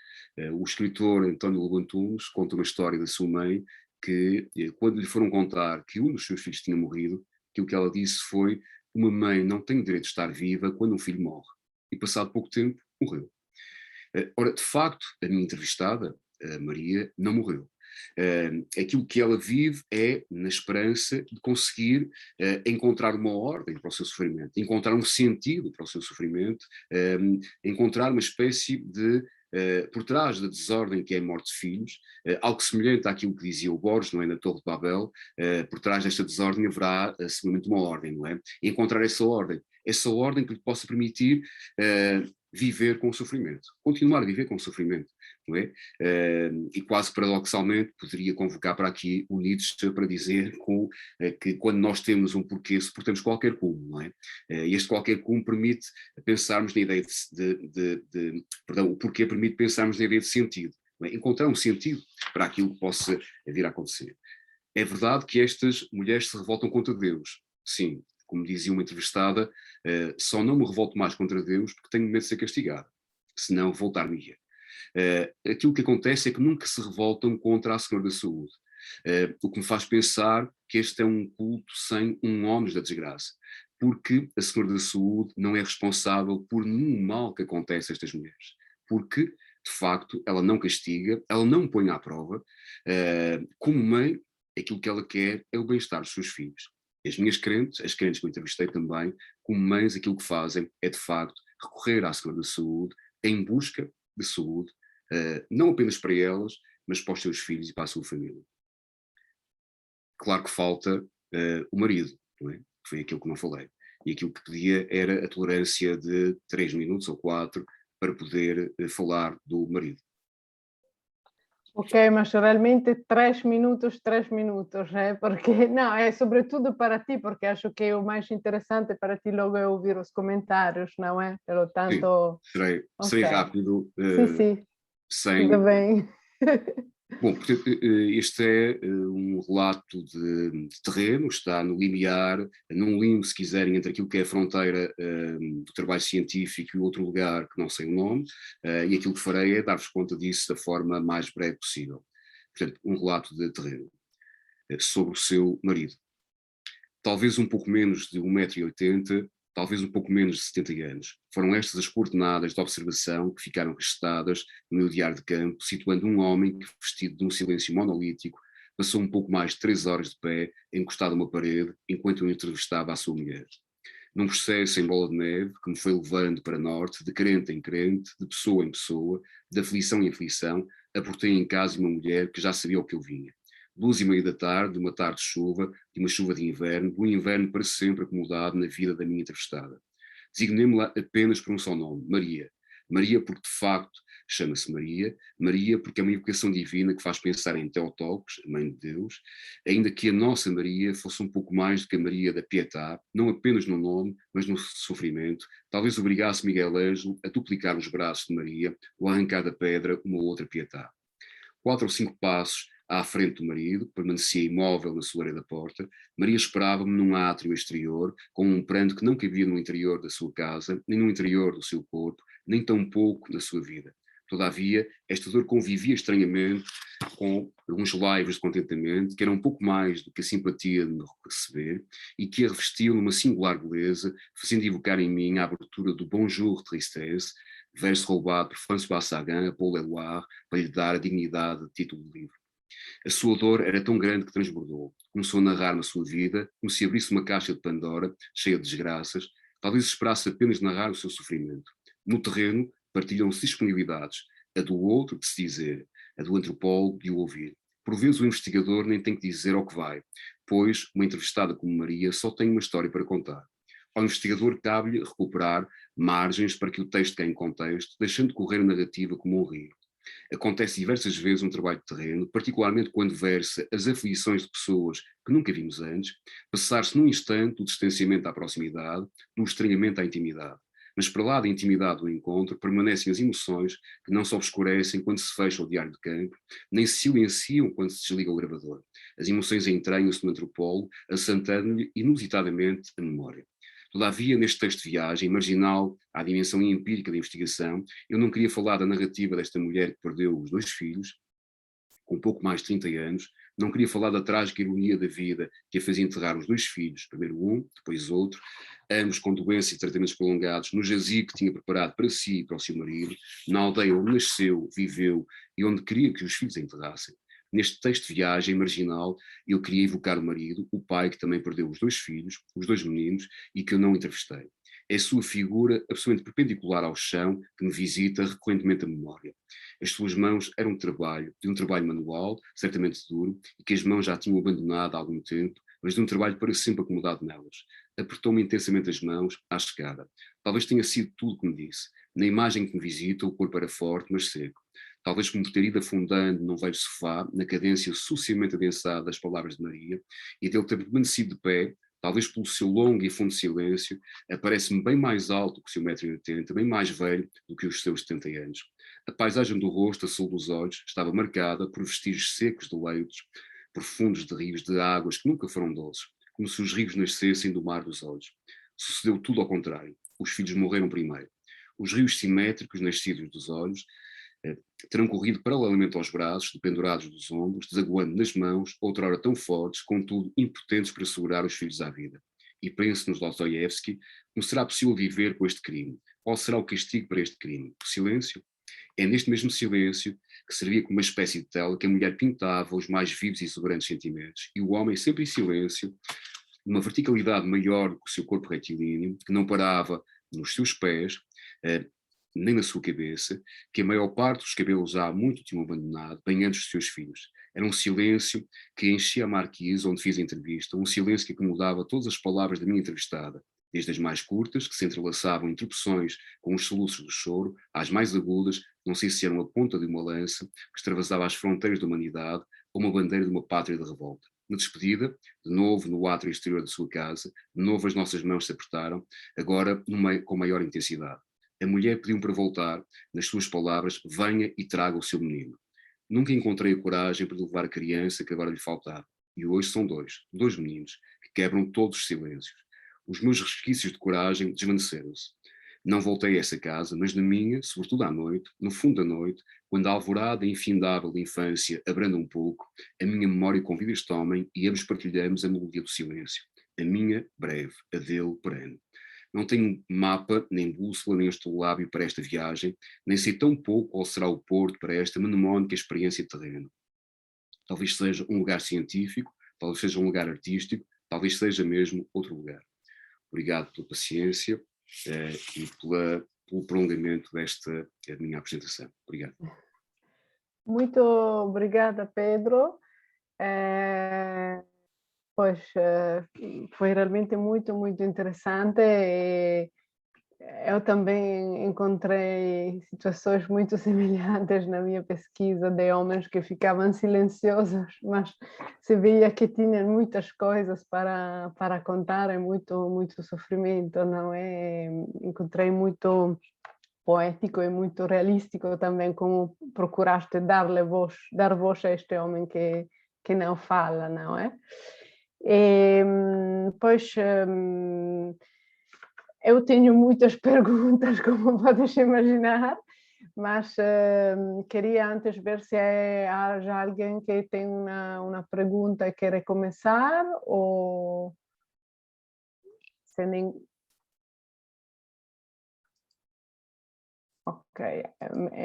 O escritor António Lobo Antunes conta uma história da sua mãe que, quando lhe foram contar que um dos seus filhos tinha morrido, aquilo que ela disse foi: uma mãe não tem o direito de estar viva quando um filho morre. E passado pouco tempo, morreu. Ora, de facto, a minha entrevistada, a Maria, não morreu. Aquilo que ela vive é na esperança de conseguir encontrar uma ordem para o seu sofrimento, encontrar um sentido para o seu sofrimento, encontrar uma espécie de, por trás da desordem que é a morte de filhos, algo semelhante àquilo que dizia o Borges, não é, na Torre de Babel. Por trás desta desordem haverá seguramente uma ordem, não é? E encontrar essa ordem que lhe possa permitir viver com o sofrimento, continuar a viver com o sofrimento, não é? E quase paradoxalmente poderia convocar para aqui o Nietzsche para dizer que quando nós temos um porquê, suportamos qualquer como, não é? Este qualquer como permite pensarmos na ideia perdão, o porquê permite pensarmos na ideia de sentido, não é? Encontrar um sentido para aquilo que possa vir a acontecer. É verdade que estas mulheres se revoltam contra Deus, sim. Como dizia uma entrevistada, só não me revolto mais contra Deus porque tenho medo de ser castigado, senão voltar-me-ia. Aquilo que acontece é que nunca se revoltam contra a Senhora da Saúde, o que me faz pensar que este é um culto sem um ónus da desgraça, porque a Senhora da Saúde não é responsável por nenhum mal que acontece a estas mulheres, porque, de facto, ela não castiga, ela não põe à prova. Como mãe, aquilo que ela quer é o bem-estar dos seus filhos. As minhas crentes, as crentes que eu entrevistei também, como mães, aquilo que fazem é, de facto, recorrer à Senhora da Saúde em busca de saúde, não apenas para elas, mas para os seus filhos e para a sua família. Claro que falta o marido, não é? Que foi aquilo que não falei. E aquilo que pedia era a tolerância de 3 minutos ou 4 para poder falar do marido. Ok, mas realmente 3 minutos, porque não, é sobretudo para ti, porque acho que o mais interessante para ti logo é ouvir os comentários, não é? Pelo Sim, tanto, serei ok. rápido, Sim, sim, sem. tudo bem. Bom, portanto, este é um relato de terreno, está no limiar, num limbo, se quiserem, entre aquilo que é a fronteira do trabalho científico e outro lugar que não sei o nome, e aquilo que farei é dar-vos conta disso da forma mais breve possível. Portanto, um relato de terreno sobre o seu marido. Talvez um pouco menos de 1,80 m, talvez um pouco menos de 70 anos. Foram estas as coordenadas de observação que ficaram registadas no meu diário de campo, situando um homem que, vestido de um silêncio monolítico, passou um pouco mais de 3 horas de pé, encostado a uma parede, enquanto eu entrevistava a sua mulher. Num processo em bola de neve que me foi levando para norte, de crente em crente, de pessoa em pessoa, de aflição em aflição, aportei em casa uma mulher que já sabia o que eu vinha. 2h30 da tarde, de uma tarde de uma chuva de inverno para sempre acomodado na vida da minha entrevistada. Designei-me-la apenas por um só nome, Maria. Maria porque de facto chama-se Maria, Maria porque é uma evocação divina que faz pensar em Theotokos, a Mãe de Deus, ainda que a nossa Maria fosse um pouco mais do que a Maria da Pietà, não apenas no nome, mas no sofrimento, talvez obrigasse Miguel Ângelo a duplicar os braços de Maria ou a arrancar da pedra uma outra Pietà. 4 ou 5 passos à frente do marido, permanecia imóvel na soleira da porta. Maria esperava-me num átrio exterior, com um pranto que não cabia no interior da sua casa, nem no interior do seu corpo, nem tampouco na sua vida. Todavia, esta dor convivia estranhamente com alguns laivos de contentamento, que eram um pouco mais do que a simpatia de me receber, e que a revestiam numa singular beleza, fazendo evocar em mim a abertura do Bonjour Tristesse, verso roubado por François Sagan a Paul Eluard, para lhe dar a dignidade de título de livro. A sua dor era tão grande que transbordou. Começou a narrar-me a sua vida, como se abrisse uma caixa de Pandora, cheia de desgraças. Talvez esperasse apenas narrar o seu sofrimento. No terreno, partilham-se disponibilidades. A do outro de se dizer, a do antropólogo de o ouvir. Por vezes o investigador nem tem que dizer ao que vai, pois uma entrevistada como Maria só tem uma história para contar. Ao investigador cabe-lhe recuperar margens para que o texto ganhe contexto, deixando correr a narrativa como um rio. Acontece diversas vezes um trabalho de terreno, particularmente quando versa as aflições de pessoas que nunca vimos antes, passar-se num instante do distanciamento à proximidade, do estranhamento à intimidade. Mas para lá da intimidade do encontro permanecem as emoções que não se obscurecem quando se fecha o diário de campo, nem se silenciam quando se desliga o gravador. As emoções entranham-se no antropólogo, assentando-lhe inusitadamente a memória. Todavia, neste texto de viagem, marginal à dimensão empírica da investigação, eu não queria falar da narrativa desta mulher que perdeu os 2 filhos, com pouco mais de 30 anos, não queria falar da trágica ironia da vida que a fazia enterrar os 2 filhos, primeiro um, depois outro, ambos com doença e tratamentos prolongados, no jazigo que tinha preparado para si e para o seu marido, na aldeia onde nasceu, viveu e onde queria que os filhos a enterrassem. Neste texto de viagem marginal, eu queria evocar o marido, o pai que também perdeu os 2 filhos, os 2 meninos, e que eu não entrevistei. É a sua figura absolutamente perpendicular ao chão que me visita recorrentemente a memória. As suas mãos eram de um trabalho manual, certamente duro, e que as mãos já tinham abandonado há algum tempo, mas de um trabalho para sempre acomodado nelas. Apertou-me intensamente as mãos à chegada. Talvez tenha sido tudo o que me disse. Na imagem que me visita, o corpo era forte, mas seco. Talvez por ter ido afundando num velho sofá, na cadência sucessivamente adensada das palavras de Maria, e dele ter permanecido de pé, talvez pelo seu longo e fundo silêncio, aparece-me bem mais alto que o seu 1,80 m, bem mais velho do que os seus 70 anos. A paisagem do rosto, a sul dos olhos, estava marcada por vestígios secos de leitos, profundos de rios de águas que nunca foram doces, como se os rios nascessem do mar dos olhos. Sucedeu tudo ao contrário. Os filhos morreram primeiro. Os rios simétricos nascidos dos olhos terão corrido paralelamente aos braços, dependurados dos ombros, desaguando nas mãos, outrora tão fortes, contudo impotentes para segurar os filhos à vida. E penso nos Dostoiévski, como será possível viver com este crime? Qual será o castigo para este crime? O silêncio? É neste mesmo silêncio, que servia como uma espécie de tela, que a mulher pintava os mais vivos e exuberantes sentimentos, e o homem, sempre em silêncio, numa verticalidade maior do que o seu corpo retilíneo, que não parava nos seus pés, nem na sua cabeça, que a maior parte dos cabelos há muito tinham abandonado, bem antes dos seus filhos. Era um silêncio que enchia a marquise onde fiz a entrevista, um silêncio que acomodava todas as palavras da minha entrevistada, desde as mais curtas, que se entrelaçavam em interrupções com os soluços do choro, às mais agudas, não sei se eram a ponta de uma lança, que extravasava as fronteiras da humanidade, ou uma bandeira de uma pátria de revolta. Na despedida, de novo no átrio exterior da sua casa, de novo as nossas mãos se apertaram, agora com maior intensidade. A mulher pediu-me para voltar, nas suas palavras, venha e traga o seu menino. Nunca encontrei a coragem para levar a criança que agora lhe faltava. E hoje são dois meninos, que quebram todos os silêncios. Os meus resquícios de coragem desvaneceram-se. Não voltei a essa casa, mas na minha, sobretudo à noite, no fundo da noite, quando a alvorada infindável da infância abranda um pouco, a minha memória convida este homem e ambos partilhamos a melodia do silêncio. A minha, breve, a dele, perene. Não tenho mapa, nem bússola, nem astrolábio para esta viagem, nem sei tão pouco qual será o porto para esta mnemónica experiência de terreno. Talvez seja um lugar científico, talvez seja um lugar artístico, talvez seja mesmo outro lugar. Obrigado pela paciência e pelo prolongamento desta minha apresentação. Obrigado. Muito obrigada, Pedro. Pois foi realmente muito, muito interessante. E eu também encontrei situações muito semelhantes na minha pesquisa de homens que ficavam silenciosos, mas se via que tinham muitas coisas para contar, é muito, muito sofrimento, não é? Encontrei muito poético e muito realístico também como procuraste dar voz a este homem que não fala, não é? E, pois eu tenho muitas perguntas, como podes imaginar, mas queria antes ver se há já alguém que tem uma pergunta e quer começar, ou se nem... Ok,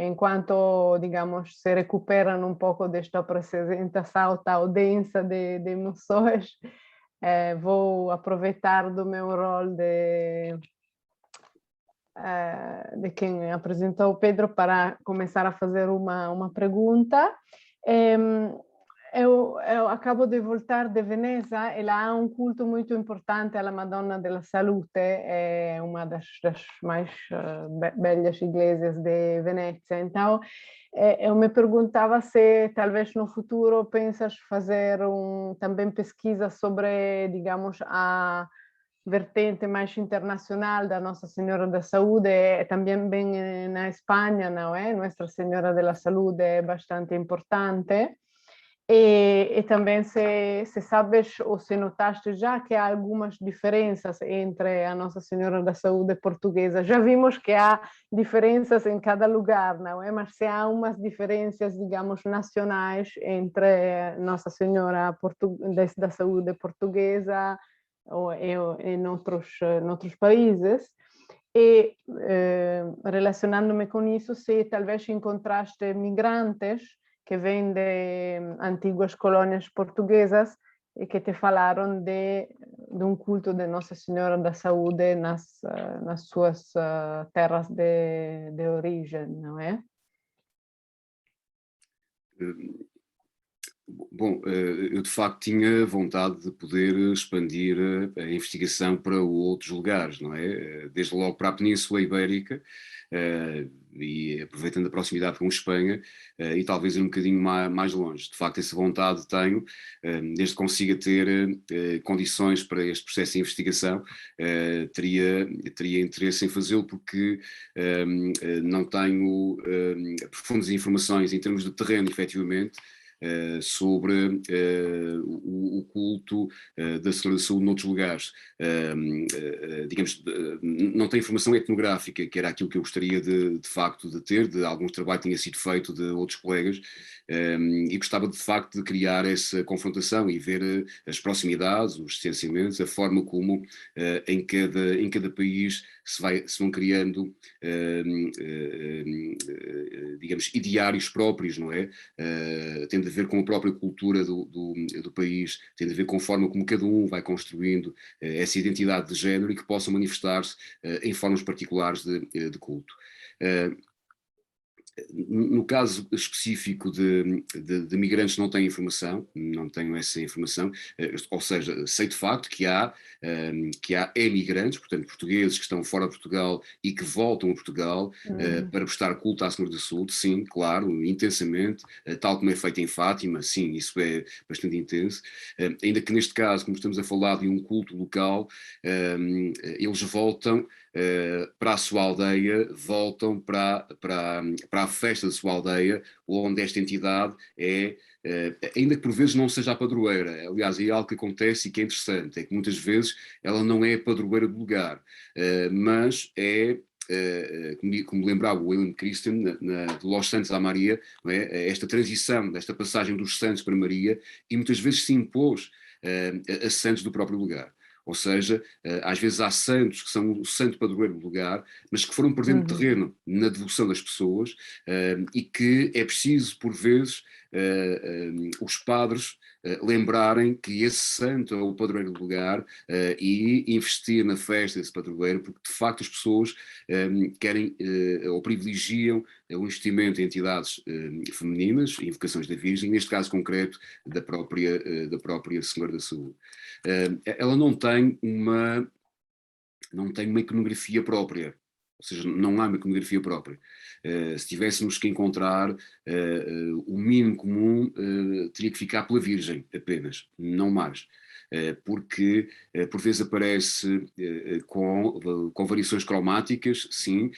enquanto, digamos, se recuperam um pouco desta apresentação tão densa de emoções, vou aproveitar do meu rol de quem apresentou o Pedro para começar a fazer uma pergunta. Eu acabo de voltar de Veneza e lá há um culto muito importante alla Madonna della Salute, é uma das mais belas igrejas de Venezia. Então, eu me perguntava se talvez no futuro pensas fazer também pesquisa sobre, digamos, a vertente mais internacional da Nossa Senhora da Saúde, e também bem na Espanha, não é? Nossa Senhora della Salute é bastante importante. E também se sabes ou se notaste já que há algumas diferenças entre a Nossa Senhora da Saúde portuguesa. Já vimos que há diferenças em cada lugar, não é? Mas se há umas diferenças, digamos, nacionais entre Nossa Senhora da Saúde portuguesa ou em outros países. E relacionando-me com isso, se talvez encontraste migrantes que vêm de antigas colônias portuguesas e que te falaram de um culto de Nossa Senhora da Saúde nas suas terras de origem, não é? Bom, eu de facto tinha vontade de poder expandir a investigação para outros lugares, não é? Desde logo para a Península Ibérica, e aproveitando a proximidade com Espanha, e talvez um bocadinho mais longe. De facto, essa vontade tenho, desde que consiga ter condições para este processo de investigação, teria interesse em fazê-lo, porque não tenho profundas informações em termos de terreno, efetivamente, sobre o culto da Senhora da Saúde noutros lugares. Digamos, não tem informação etnográfica, que era aquilo que eu gostaria de facto de ter, de algum trabalho que tinha sido feito de outros colegas, e gostava de facto de criar essa confrontação e ver as proximidades, os distanciamentos, a forma como em cada país se vão criando, digamos, ideários próprios, não é? Tem de ver com a própria cultura do país, tem de ver com a forma como cada um vai construindo essa identidade de género, e que possa manifestar-se em formas particulares de culto. No caso específico de migrantes, não tenho informação, não tenho essa informação, ou seja, sei de facto que há emigrantes, portanto portugueses que estão fora de Portugal e que voltam a Portugal para prestar culto à Senhora da Saúde, sim, claro, intensamente, tal como é feito em Fátima, sim, isso é bastante intenso, ainda que neste caso, como estamos a falar de um culto local, eles voltam para a sua aldeia, voltam para a festa da sua aldeia, onde esta entidade ainda que por vezes não seja a padroeira. Aliás, é algo que acontece e que é interessante, é que muitas vezes ela não é a padroeira do lugar, mas é, como lembrava o William Christian, de Los Santos à Maria, não é? Esta transição, desta passagem dos santos para Maria, e muitas vezes se impôs a santos do próprio lugar. Ou seja, às vezes há santos que são o santo padroeiro do lugar, mas que foram perdendo terreno na devoção das pessoas, e que é preciso, por vezes, os padres lembrarem que esse santo é o padroeiro do lugar, e investir na festa desse padroeiro, porque de facto as pessoas querem ou privilegiam o investimento em entidades femininas, invocações da Virgem, neste caso concreto da própria Senhora da Saúde. Ela não tem uma iconografia própria, ou seja, não há uma iconografia própria. Se tivéssemos que encontrar o mínimo comum, teria que ficar pela Virgem apenas, não mais. Porque por vezes aparece com variações cromáticas, sim,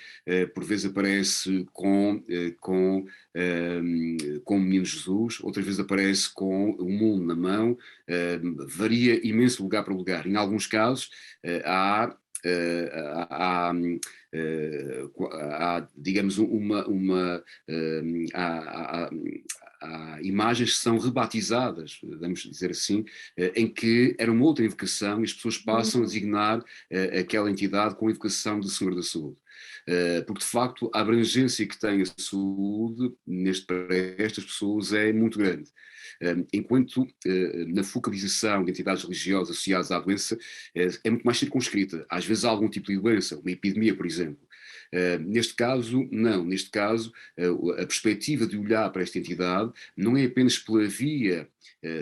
por vezes aparece com o Menino Jesus, outras vezes aparece com o mundo na mão, varia imenso lugar para lugar. Em alguns casos há digamos, há imagens que são rebatizadas, vamos dizer assim, em que era uma outra invocação e as pessoas passam a designar aquela entidade com a invocação de Senhor da Saúde. Porque de facto a abrangência que tem a saúde para estas pessoas é muito grande. Enquanto na focalização de entidades religiosas associadas à doença é muito mais circunscrita. Às vezes há algum tipo de doença, uma epidemia, por exemplo. Neste caso, não. Neste caso, a perspectiva de olhar para esta entidade não é apenas pela via,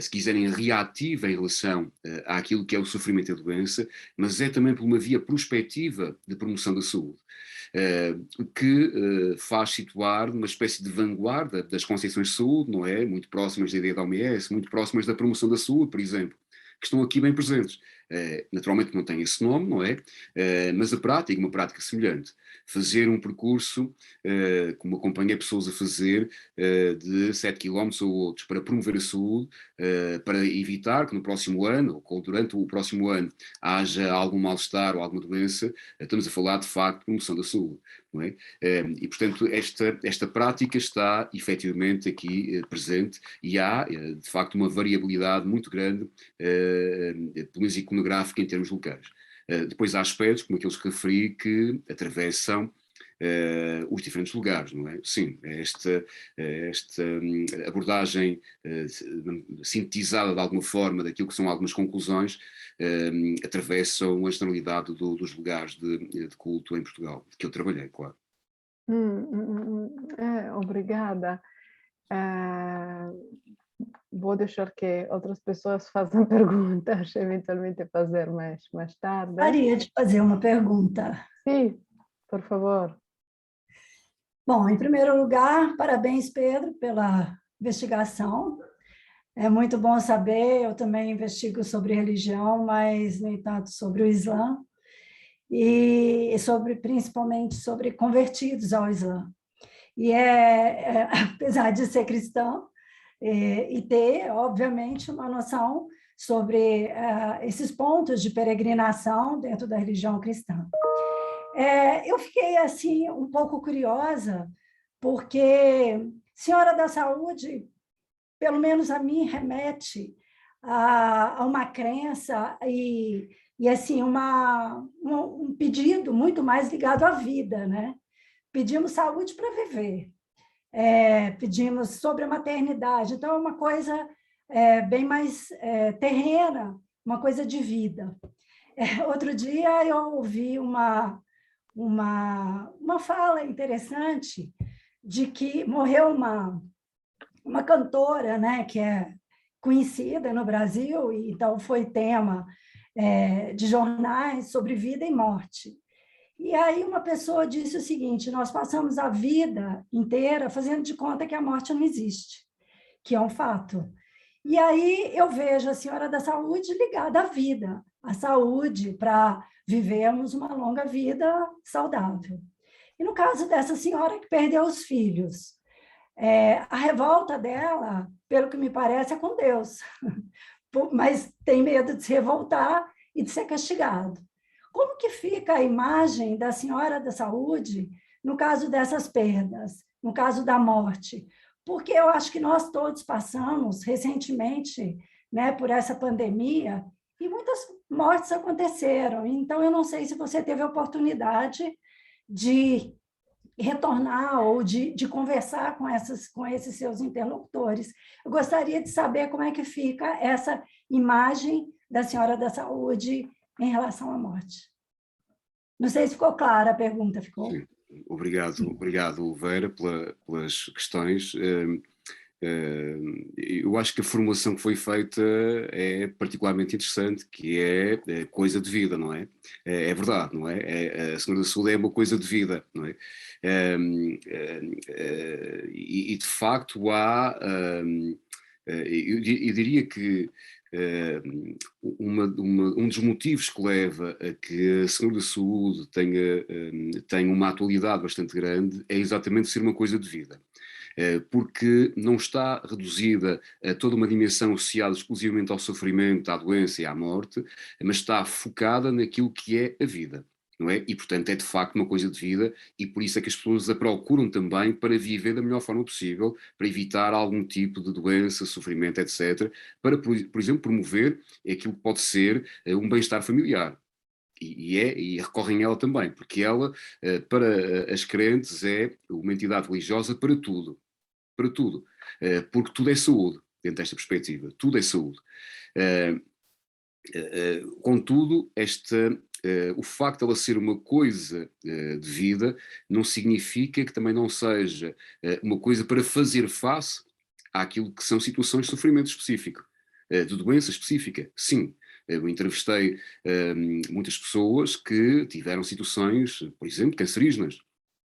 se quiserem, reativa em relação àquilo que é o sofrimento e a doença, mas é também por uma via prospectiva de promoção da saúde. Que faz situar uma espécie de vanguarda das concepções de saúde, não é? Muito próximas da ideia da OMS, muito próximas da promoção da saúde, por exemplo, que estão aqui bem presentes. naturalmente não tem esse nome, não é? Mas a prática, uma prática semelhante. Fazer um percurso, como acompanhei pessoas a fazer, de 7 quilómetros ou outros, para promover a saúde, para evitar que no próximo ano, ou durante o próximo ano, haja algum mal-estar ou alguma doença. Estamos a falar, de facto, de promoção da saúde, não é? E, portanto, esta prática está efetivamente aqui presente, e há, de facto, uma variabilidade muito grande, pelo menos iconográfica, em termos locais. Depois há aspectos, como aqueles que referi, que atravessam os diferentes lugares, não é? Sim, esta abordagem sintetizada de alguma forma daquilo que são algumas conclusões, atravessam a generalidade dos lugares de culto em Portugal, que eu trabalhei, claro. Obrigada. Vou deixar que outras pessoas façam perguntas, eventualmente fazer mais tarde. Gostaria de fazer uma pergunta. Sim, por favor. Bom, em primeiro lugar, parabéns, Pedro, pela investigação. É muito bom saber, eu também investigo sobre religião, mas, no entanto, sobre o Islã, e principalmente sobre convertidos ao Islã. E apesar de ser cristão, e ter, obviamente, uma noção sobre esses pontos de peregrinação dentro da religião cristã. Eu fiquei, assim, um pouco curiosa, porque Senhora da Saúde, pelo menos a mim, remete a uma crença e assim, um pedido muito mais ligado à vida, né? Pedimos saúde para viver, pedimos sobre a maternidade, então é uma coisa bem mais terrena, uma coisa de vida. Outro dia eu ouvi uma fala interessante de que morreu uma cantora, né, que é conhecida no Brasil, e então foi tema de jornais sobre vida e morte. E aí uma pessoa disse o seguinte: nós passamos a vida inteira fazendo de conta que a morte não existe, que é um fato. E aí eu vejo a Senhora da Saúde ligada à vida, à saúde, para vivermos uma longa vida saudável. E no caso dessa senhora que perdeu os filhos, a revolta dela, pelo que me parece, é com Deus, mas tem medo de se revoltar e de ser castigado. Como que fica a imagem da Senhora da Saúde no caso dessas perdas, no caso da morte? Porque eu acho que nós todos passamos recentemente, né, por essa pandemia, e muitas mortes aconteceram. Então, eu não sei se você teve a oportunidade de retornar ou de conversar com esses seus interlocutores. Eu gostaria de saber como é que fica essa imagem da Senhora da Saúde em relação à morte. Não sei se ficou clara a pergunta, ficou? Sim. Obrigado, Vera, pelas questões. Eu acho que a formulação que foi feita é particularmente interessante, que é coisa de vida, não é? É verdade, não é? A Senhora da Saúde é uma coisa de vida, não é? E de facto há, eu diria que um dos motivos que leva a que a Senhora da Saúde tenha uma atualidade bastante grande é exatamente ser uma coisa de vida. Porque não está reduzida a toda uma dimensão associada exclusivamente ao sofrimento, à doença e à morte, mas está focada naquilo que é a vida, não é? E, portanto, é de facto uma coisa de vida, e por isso é que as pessoas a procuram também para viver da melhor forma possível, para evitar algum tipo de doença, sofrimento, etc., para, por exemplo, promover aquilo que pode ser um bem-estar familiar. E recorrem a ela também, porque ela, para as crentes, é uma entidade religiosa para tudo, porque tudo é saúde, dentro desta perspectiva, tudo é saúde. Contudo, o facto de ela ser uma coisa de vida não significa que também não seja uma coisa para fazer face àquilo que são situações de sofrimento específico, de doença específica. Sim, eu entrevistei muitas pessoas que tiveram situações, por exemplo, cancerígenas,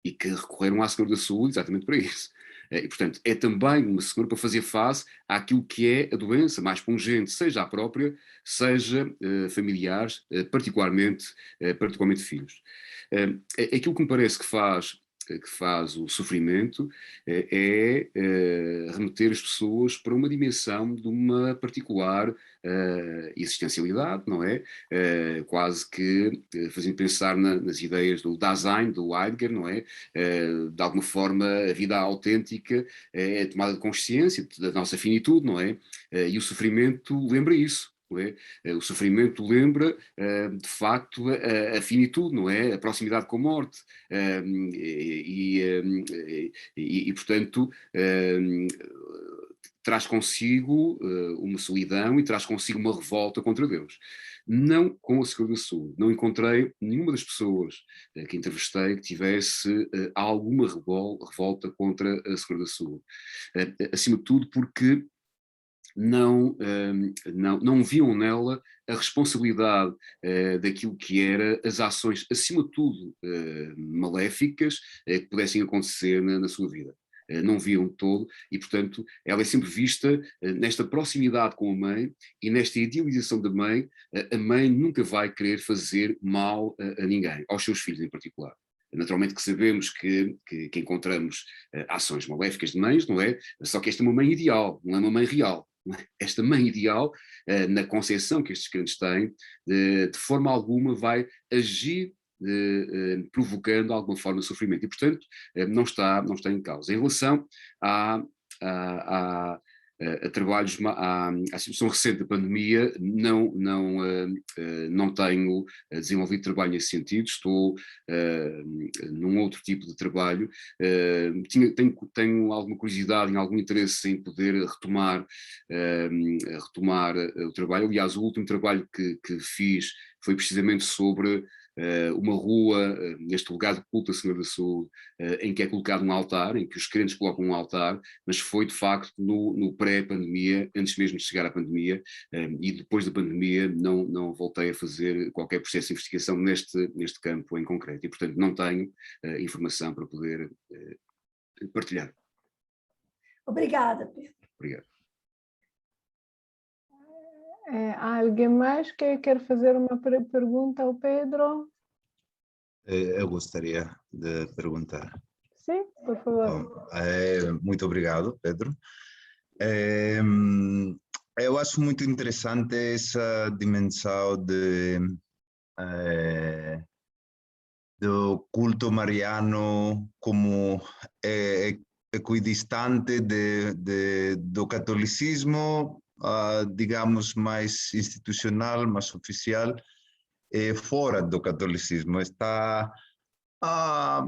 e que recorreram à Senhora da Saúde exatamente para isso. E, portanto, é também uma segura para fazer face àquilo que é a doença mais pungente, seja a própria, seja familiares, particularmente filhos. Aquilo que me parece que faz o sofrimento remeter as pessoas para uma dimensão de uma particular existencialidade, não é? Quase que fazendo pensar nas ideias do Dasein, do Heidegger, não é? De alguma forma, a vida autêntica é a tomada de consciência da nossa finitude, não é? E o sofrimento lembra isso. Não é? O sofrimento lembra, de facto, a finitude, não é? A proximidade com a morte. Portanto, traz consigo uma solidão e traz consigo uma revolta contra Deus. Não com a Segurança da Saúde. Não encontrei nenhuma das pessoas que entrevistei que tivesse alguma revolta contra a Segurança da Saúde. Acima de tudo porque não viam nela a responsabilidade daquilo que era as ações, acima de tudo, maléficas que pudessem acontecer na sua vida. Não viam todo e, portanto, ela é sempre vista nesta proximidade com a mãe e nesta idealização da mãe. A mãe nunca vai querer fazer mal a ninguém, aos seus filhos em particular. Naturalmente que sabemos que encontramos ações maléficas de mães, não é? Só que esta é uma mãe ideal, não é uma mãe real. Esta mãe ideal, na concepção que estes crentes têm, de forma alguma vai agir provocando alguma forma de sofrimento. E, portanto, não está em causa. Em relação a trabalhos, à situação recente da pandemia, não tenho desenvolvido trabalho nesse sentido, estou num outro tipo de trabalho. Tenho alguma curiosidade e algum interesse em poder retomar o trabalho. Aliás, o último trabalho que fiz foi precisamente sobre uma rua, neste lugar de culto a Senhor da Saúde, em que é colocado um altar, em que os crentes colocam um altar, mas foi de facto no pré-pandemia, antes mesmo de chegar à pandemia, e depois da pandemia não voltei a fazer qualquer processo de investigação neste campo em concreto, e portanto não tenho informação para poder partilhar. Obrigada, Pedro. Obrigado. Há alguém mais que quer fazer uma pergunta ao Pedro? Eu gostaria de perguntar. Sim, por favor. Bom, muito obrigado, Pedro. Eu acho muito interessante essa dimensão do culto mariano como equidistante do catolicismo, digamos, mais institucional, mais oficial, fora do catolicismo. Está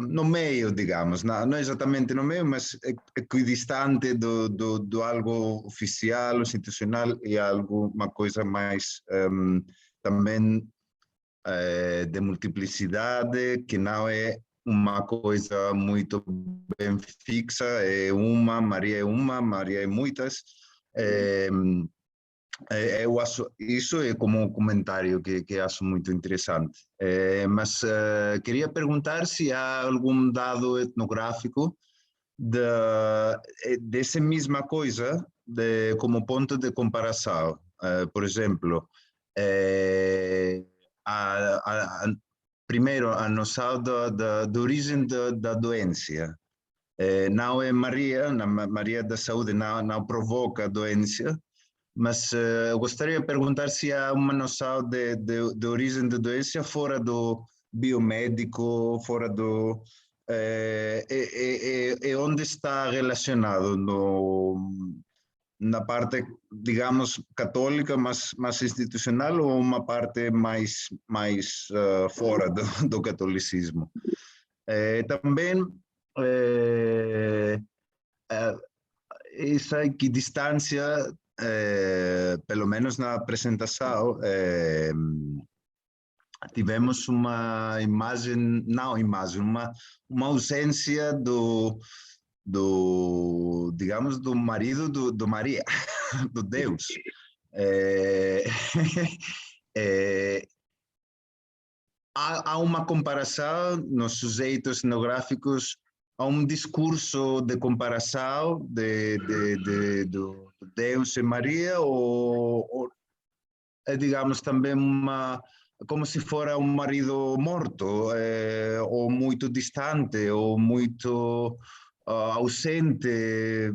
no meio, digamos, não exatamente no meio, mas equidistante do algo oficial, institucional, e uma coisa mais também de multiplicidade, que não é uma coisa muito bem fixa, Maria é muitas. Eu acho, isso é como um comentário que acho muito interessante. Mas queria perguntar se há algum dado etnográfico dessa mesma coisa como ponto de comparação. Por exemplo, primeiro, a noção da origem da doença. Não é Maria da Saúde não provoca doença, mas eu gostaria de perguntar se há uma noção de origem da doença fora do biomédico, fora do... onde está relacionado na parte, digamos, católica, mais institucional, ou uma parte mais fora do catolicismo? Também essa equidistância, pelo menos na apresentação, tivemos uma ausência digamos, do marido do Maria, do Deus. Há uma comparação nos sujeitos etnográficos há um discurso de comparação do Deus e Maria, ou é, digamos, também como se fora um marido morto, ou muito distante, ou muito ausente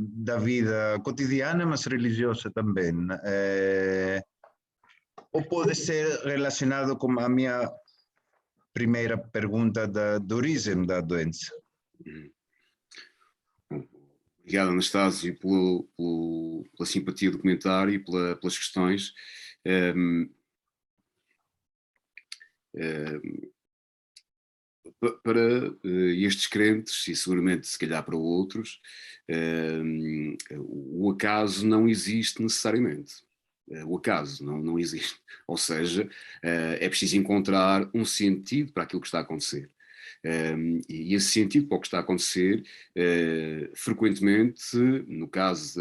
da vida cotidiana, mas religiosa também. Ou pode ser relacionado com a minha primeira pergunta da origem da doença? Obrigado, Anastácio, pela simpatia do comentário e pelas questões. Para estes crentes, e seguramente se calhar para outros, o acaso não existe necessariamente. O acaso não existe. Ou seja, é preciso encontrar um sentido para aquilo que está a acontecer. E esse sentido para o que está a acontecer, frequentemente, no caso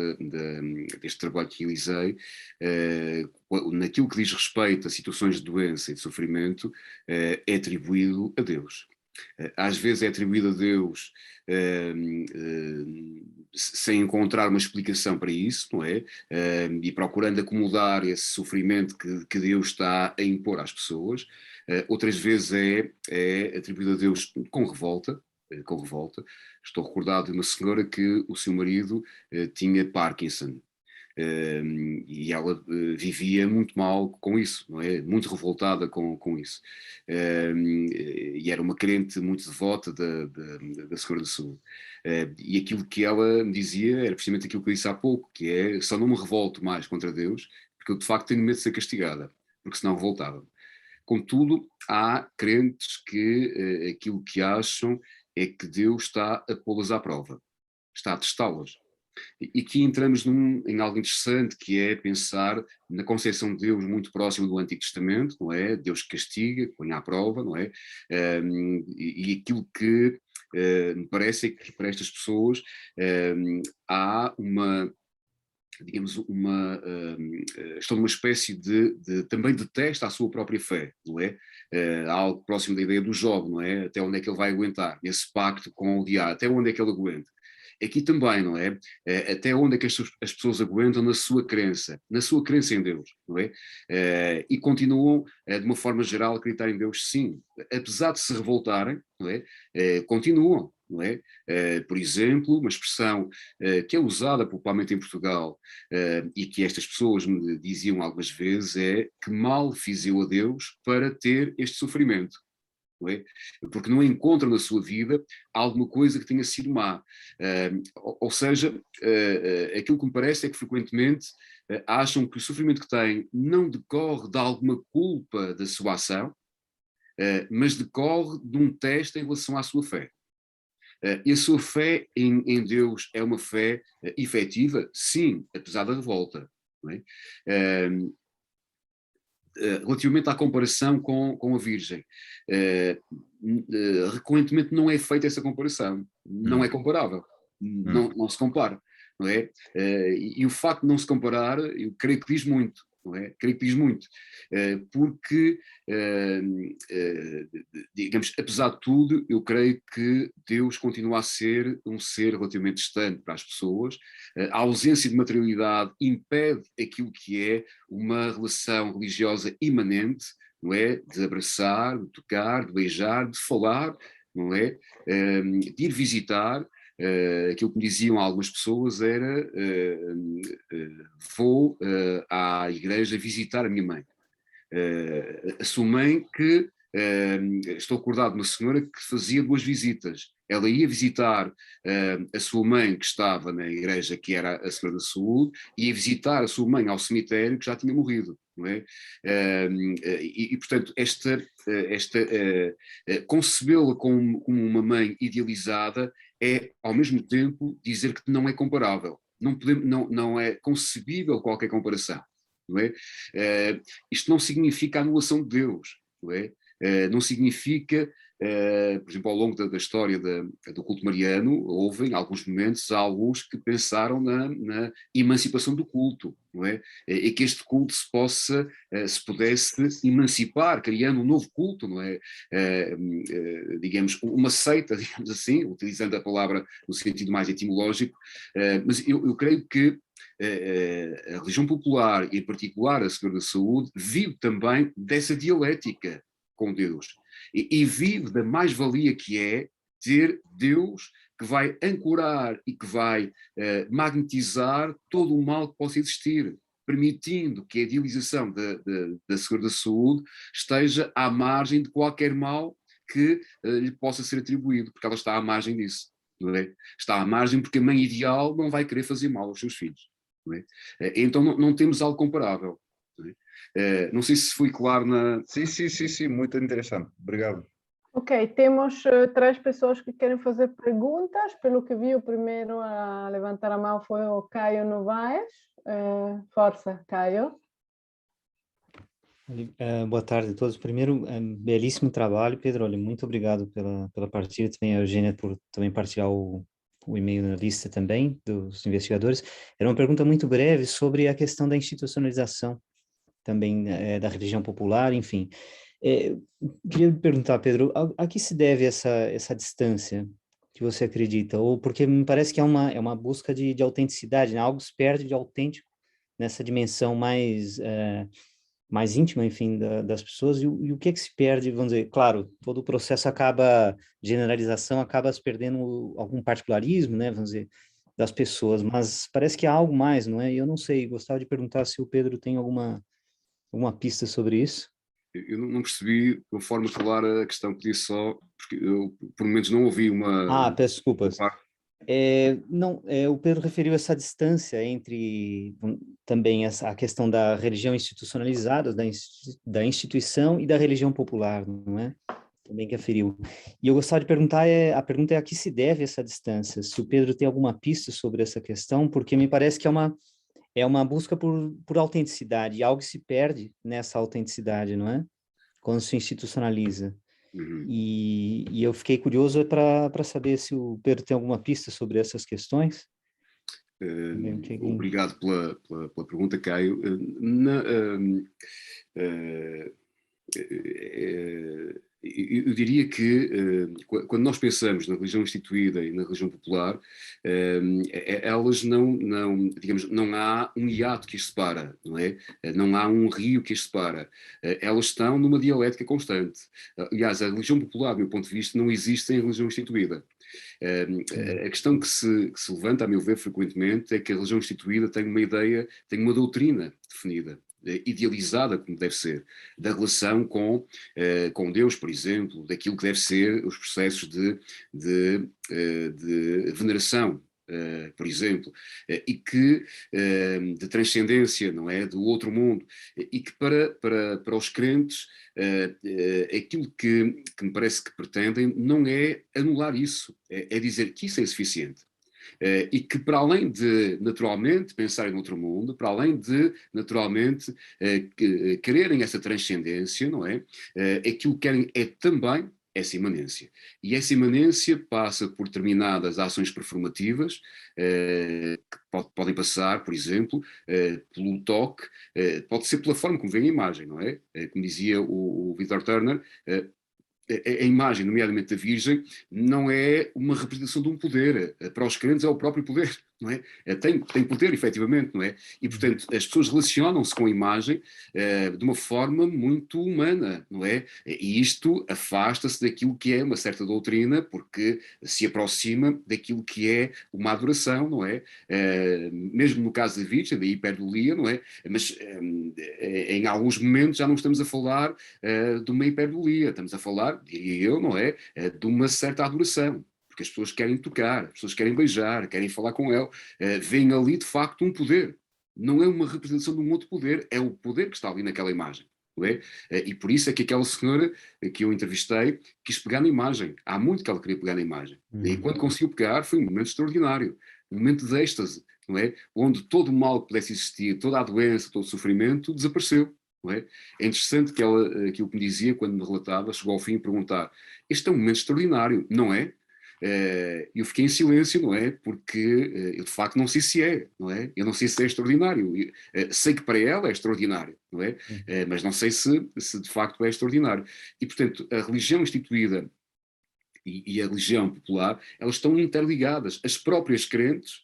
deste trabalho que realizei, naquilo que diz respeito a situações de doença e de sofrimento, é atribuído a Deus. Às vezes é atribuído a Deus sem encontrar uma explicação para isso, não é? E procurando acomodar esse sofrimento que Deus está a impor às pessoas. Outras vezes é atribuído a Deus com revolta. Estou recordado de uma senhora que o seu marido tinha Parkinson. E ela vivia muito mal com isso, não é? Muito revoltada com isso. E era uma crente muito devota da Senhora da Saúde. E aquilo que ela me dizia era precisamente aquilo que eu disse há pouco, que é: só não me revolto mais contra Deus, porque eu de facto tenho medo de ser castigada, porque senão revoltava. Contudo, há crentes que aquilo que acham é que Deus está a pô-las à prova, está a testá-las. E aqui entramos em algo interessante, que é pensar na concepção de Deus muito próxima do Antigo Testamento, não é? Deus castiga, põe à prova, não é? E aquilo que me parece é que para estas pessoas há digamos, estão numa espécie também de teste à sua própria fé, não é? Há algo próximo da ideia do Job, não é? Até onde é que ele vai aguentar? Esse pacto com o diabo, até onde é que ele aguenta? Aqui também, não é? Até onde é que as pessoas aguentam na sua crença em Deus, não é? E continuam, de uma forma geral, a acreditar em Deus, sim. Apesar de se revoltarem, não é? Continuam, não é? Por exemplo, uma expressão que é usada popularmente em Portugal e que estas pessoas me diziam algumas vezes é: que mal fiz eu a Deus para ter este sofrimento. Não é? Porque não encontram na sua vida alguma coisa que tenha sido má. Ou seja, aquilo que me parece é que frequentemente acham que o sofrimento que têm não decorre de alguma culpa da sua ação, mas decorre de um teste em relação à sua fé. E a sua fé em Deus é uma fé efetiva? Sim, apesar da revolta. Não é? Relativamente à comparação com a Virgem, recorrentemente não é feita essa comparação, não é comparável, não se compara, não é? E o facto de não se comparar, eu creio que diz muito, não é? Creio que diz muito, porque, digamos, apesar de tudo, eu creio que Deus continua a ser um ser relativamente distante para as pessoas. A ausência de materialidade impede aquilo que é uma relação religiosa imanente, não é? De abraçar, de tocar, de beijar, de falar, não é? De ir visitar. Aquilo que me diziam algumas pessoas era: vou à igreja visitar a minha mãe. A sua mãe que, estou acordado de uma senhora que fazia 2 visitas. Ela ia visitar a sua mãe que estava na igreja, que era a Senhora da Saúde, e ia visitar a sua mãe ao cemitério, que já tinha morrido, não é? Portanto, concebê-la como uma mãe idealizada é, ao mesmo tempo, dizer que não é comparável. Não é concebível qualquer comparação. Não é? Isto não significa a anulação de Deus, não é? Não significa por exemplo, ao longo da história do culto mariano, houve em alguns momentos alguns que pensaram na emancipação do culto, não é? E que este culto se pudesse emancipar, criando um novo culto, não é? Digamos, uma seita, digamos assim, utilizando a palavra no sentido mais etimológico, mas eu creio que a religião popular, e em particular a Senhora da Saúde, vive também dessa dialética com Deus e vive da mais-valia que é ter Deus que vai ancorar e que vai magnetizar todo o mal que possa existir, permitindo que a idealização da Senhora da Saúde esteja à margem de qualquer mal que lhe possa ser atribuído, porque ela está à margem disso. Não é? Está à margem porque a mãe ideal não vai querer fazer mal aos seus filhos. Não é? Então não temos algo comparável. Não é? Não sei se fui claro na... Sim, muito interessante. Obrigado. Ok, temos 3 pessoas que querem fazer perguntas. Pelo que vi, o primeiro a levantar a mão foi o Caio Novaes. Força, Caio. Boa tarde a todos. Primeiro, belíssimo trabalho, Pedro. Olha, muito obrigado pela partilha. Também a Eugênia por também partilhar o e-mail na lista também dos investigadores. Era uma pergunta muito breve sobre a questão da institucionalização também da religião popular, enfim. Queria perguntar, Pedro, a que se deve essa distância que você acredita? Ou porque me parece que é uma busca de autenticidade, né? Algo se perde de autêntico nessa dimensão mais íntima, enfim, das pessoas, e o que é que se perde, vamos dizer, claro, todo o processo generalização acaba se perdendo algum particularismo, né, vamos dizer, das pessoas, mas parece que há algo mais, não é? E eu não sei, gostava de perguntar se o Pedro tem alguma pista sobre isso. Eu não percebi de uma forma clara a questão, podia só, porque eu por momentos não ouvi uma... Peço desculpas. Não, o Pedro referiu essa distância entre também a questão da religião institucionalizada, da instituição e da religião popular, não é? Também que referiu. E eu gostaria de perguntar, a pergunta é a que se deve essa distância? Se o Pedro tem alguma pista sobre essa questão, porque me parece que é uma busca por autenticidade, e algo se perde nessa autenticidade, não é? Quando se institucionaliza. Uhum. E eu fiquei curioso para saber se o Pedro tem alguma pista sobre essas questões. Obrigado pela pergunta, Caio. Eu diria que quando nós pensamos na religião instituída e na religião popular, elas digamos, não há um hiato que as separa, não é? Não há um rio que as separa. Elas estão numa dialética constante. Aliás, a religião popular, do meu ponto de vista, não existe em religião instituída. A questão que se levanta, a meu ver, frequentemente, é que a religião instituída tem uma ideia, tem uma doutrina definida, idealizada como deve ser, da relação com Deus, por exemplo, daquilo que deve ser os processos de veneração, por exemplo, e que de transcendência, não é, do outro mundo, e que para os crentes aquilo que me parece que pretendem não é anular isso, é dizer que isso é insuficiente. E que para além de naturalmente pensarem no outro mundo, para além de naturalmente quererem essa transcendência, não é? Aquilo que querem é também essa imanência. E essa imanência passa por determinadas ações performativas, que podem passar, por exemplo, pelo toque, pode ser pela forma como vem a imagem, não é? Como dizia o Victor Turner, a imagem, nomeadamente da Virgem, não é uma representação de um poder. Para os crentes é o próprio poder, não é? Tem poder, efetivamente, não é? E, portanto, as pessoas relacionam-se com a imagem de uma forma muito humana, não é? E isto afasta-se daquilo que é uma certa doutrina, porque se aproxima daquilo que é uma adoração, não é? Mesmo no caso da Virgem, da hiperbolia, não é? Mas em alguns momentos já não estamos a falar de uma hiperbolia, estamos a falar, diria eu, não é? De uma certa adoração. Porque as pessoas querem tocar, as pessoas querem beijar, querem falar com ele, veem ali de facto um poder. Não é uma representação de um outro poder, é o poder que está ali naquela imagem. Não é? E por isso é que aquela senhora que eu entrevistei quis pegar na imagem. Há muito que ela queria pegar na imagem. E quando conseguiu pegar foi um momento extraordinário, um momento de êxtase, não é? Onde todo o mal que pudesse existir, toda a doença, todo o sofrimento desapareceu. não é? É interessante que ela, aquilo que me dizia quando me relatava, chegou ao fim a perguntar, este é um momento extraordinário, não é? Eu fiquei em silêncio, não é? Porque eu de facto não sei se é, não é? Eu não sei se é extraordinário. Sei que para ela é extraordinário, não é? Mas não sei se de facto é extraordinário. E, portanto, a religião instituída e a religião popular, elas estão interligadas. As próprias crentes,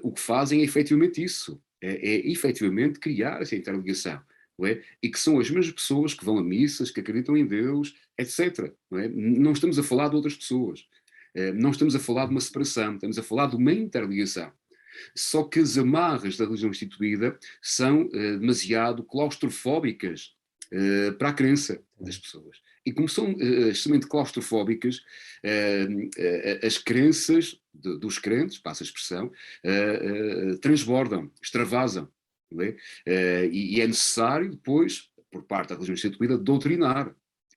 o que fazem é efetivamente isso. É efetivamente criar essa interligação. Não é? E que são as mesmas pessoas que vão a missas, que acreditam em Deus, etc. Não é? Não estamos a falar de outras pessoas. Não estamos a falar de uma separação, estamos a falar de uma interligação. Só que as amarras da religião instituída são demasiado claustrofóbicas para a crença das pessoas. E como são extremamente claustrofóbicas, as crenças dos crentes, passa a expressão, transbordam, extravasam. Não é? E é necessário depois, por parte da religião instituída, doutrinar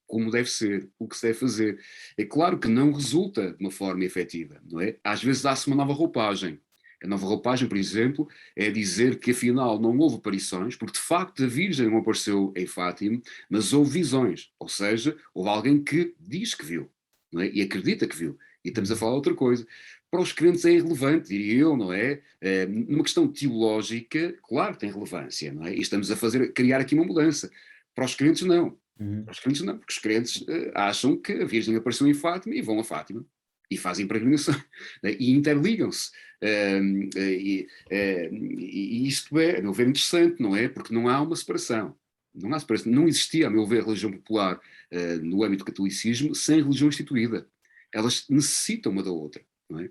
como deve ser, o que se deve fazer. É claro que não resulta de uma forma efetiva, não é? Às vezes dá-se uma nova roupagem. A nova roupagem, por exemplo, é dizer que afinal não houve aparições, porque de facto a Virgem não apareceu em Fátima, mas houve visões, ou seja, houve alguém que diz que viu, não é? E acredita que viu. E estamos a falar de outra coisa. Para os crentes é irrelevante, diria eu, não é? Numa questão teológica, claro que tem relevância, não é? E estamos a criar aqui uma mudança. Para os crentes não. Para os crentes não, porque os crentes acham que a Virgem apareceu em Fátima e vão a Fátima. E fazem peregrinação, né? E interligam-se. E isto é, a meu ver, interessante, não é? Porque não há uma separação. Não há separação. Não existia, a meu ver, religião popular no âmbito do catolicismo sem religião instituída. Elas necessitam uma da outra, não é?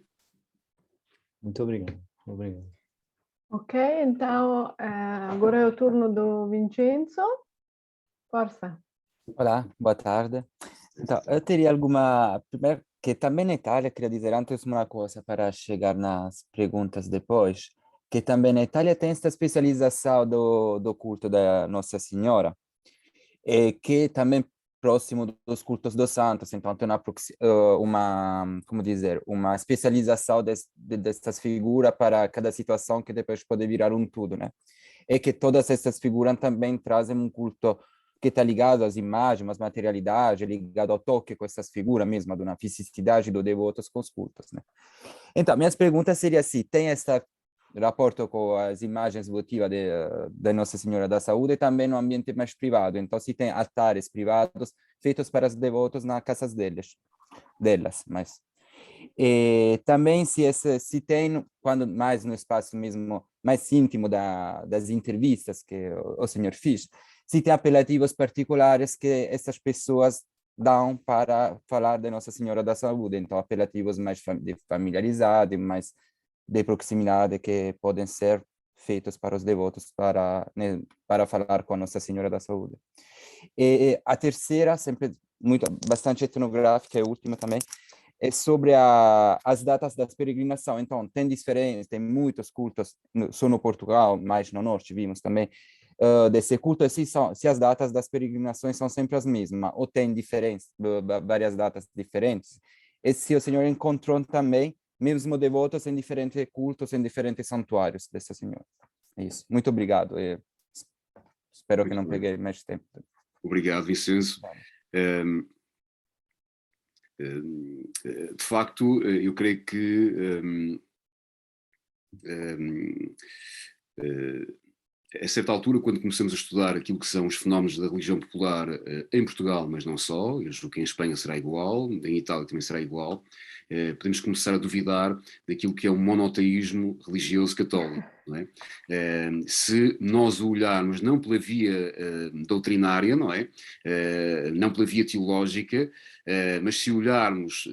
Muito obrigado. Obrigado. Ok, então agora é o turno do Vincenzo. Força. Olá, boa tarde. Então, eu teria alguma... Primeiro, que também na Itália, queria dizer antes uma coisa para chegar nas perguntas depois, que também na Itália tem esta especialização do culto da Nossa Senhora, e que também próximo dos cultos dos santos, então tem como dizer, uma especialização dessas figuras para cada situação que depois pode virar um tudo, né? E que todas essas figuras também trazem um culto que está ligado às imagens, às materialidades, ligado ao toque com essas figuras mesmo, de uma fisicidade do devotos com os cultos, né? Então, minhas perguntas seriam assim, tem esse rapporto com as imagens votivas da Nossa Senhora da Saúde e também no ambiente mais privado, então se tem altares privados feitos para os devotos nas casas delas, mas... E também se tem, quando mais no espaço mesmo mais íntimo das entrevistas que o senhor fez, se tem apelativos particulares que essas pessoas dão para falar de Nossa Senhora da Saúde, então apelativos mais de familiaridade, mais de proximidade que podem ser feitos para os devotos para falar com a Nossa Senhora da Saúde. E a terceira, sempre bastante etnográfica e última também, é sobre as datas das peregrinações. Então, tem diferença, tem muitos cultos, só no Portugal, mas no norte vimos também, desse culto, se as datas das peregrinações são sempre as mesmas, ou tem diferença, várias datas diferentes. E se o senhor encontrou também, mesmo devotos em diferentes cultos, em diferentes santuários dessa senhora. É isso. Muito obrigado. Espero que não peguei mais tempo. Obrigado, Vincenzo. De facto, eu creio que a certa altura, quando começamos a estudar aquilo que são os fenómenos da religião popular em Portugal, mas não só, eu julgo que em Espanha será igual, em Itália também será igual, podemos começar a duvidar daquilo que é um monoteísmo religioso católico. Não é? Se nós o olharmos não pela via doutrinária, não é? Não pela via teológica, mas se olharmos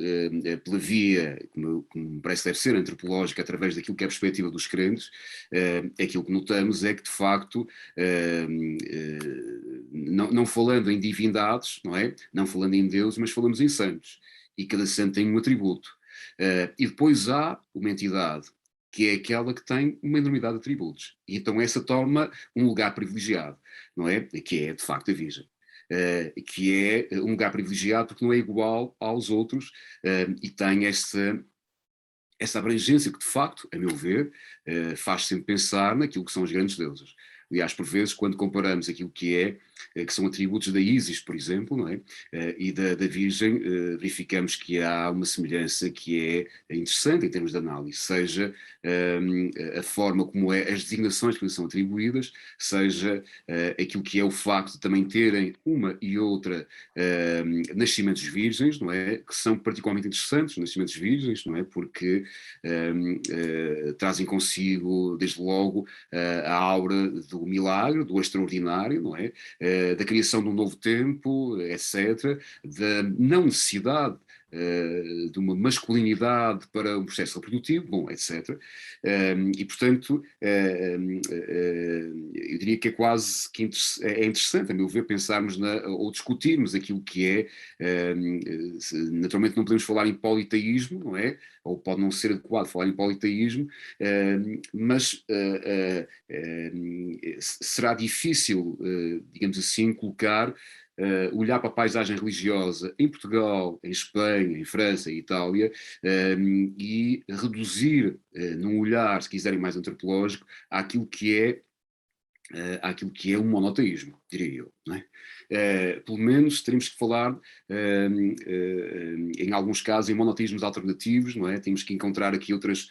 pela via, como me parece que deve ser, antropológica, através daquilo que é a perspectiva dos crentes, aquilo que notamos é que, de facto, não falando em divindades, não é? Não falando em Deus, mas falamos em santos. E cada santo tem um atributo. E depois há uma entidade, que é aquela que tem uma enormidade de atributos. E então essa torna um lugar privilegiado, não é? Que é, de facto, a Virgem. Que é um lugar privilegiado porque não é igual aos outros e tem essa abrangência que, de facto, a meu ver, faz sempre pensar naquilo que são os grandes deuses. Aliás, por vezes, quando comparamos aquilo que são atributos da Ísis, por exemplo, não é? E da Virgem, verificamos que há uma semelhança que é interessante em termos de análise, seja a forma como as designações que lhe são atribuídas, seja aquilo que é o facto de também terem uma e outra nascimentos virgens, não é? Que são particularmente interessantes, nascimentos virgens, não é? Porque trazem consigo, desde logo, a aura do milagre, do extraordinário, não é? Da criação de um novo tempo, etc., da não necessidade de uma masculinidade para um processo reprodutivo, bom, etc. E, portanto, eu diria que é quase que é interessante, a meu ver, pensarmos ou discutirmos aquilo que naturalmente não podemos falar em politeísmo, não é? Ou pode não ser adequado falar em politeísmo, mas será difícil, digamos assim, olhar para a paisagem religiosa em Portugal, em Espanha, em França, em Itália, e reduzir num olhar, se quiserem, mais antropológico, àquilo que é um monoteísmo, diria eu. Não é? Pelo menos teremos que falar, em alguns casos, em monoteísmos alternativos, não é? Temos que encontrar aqui outras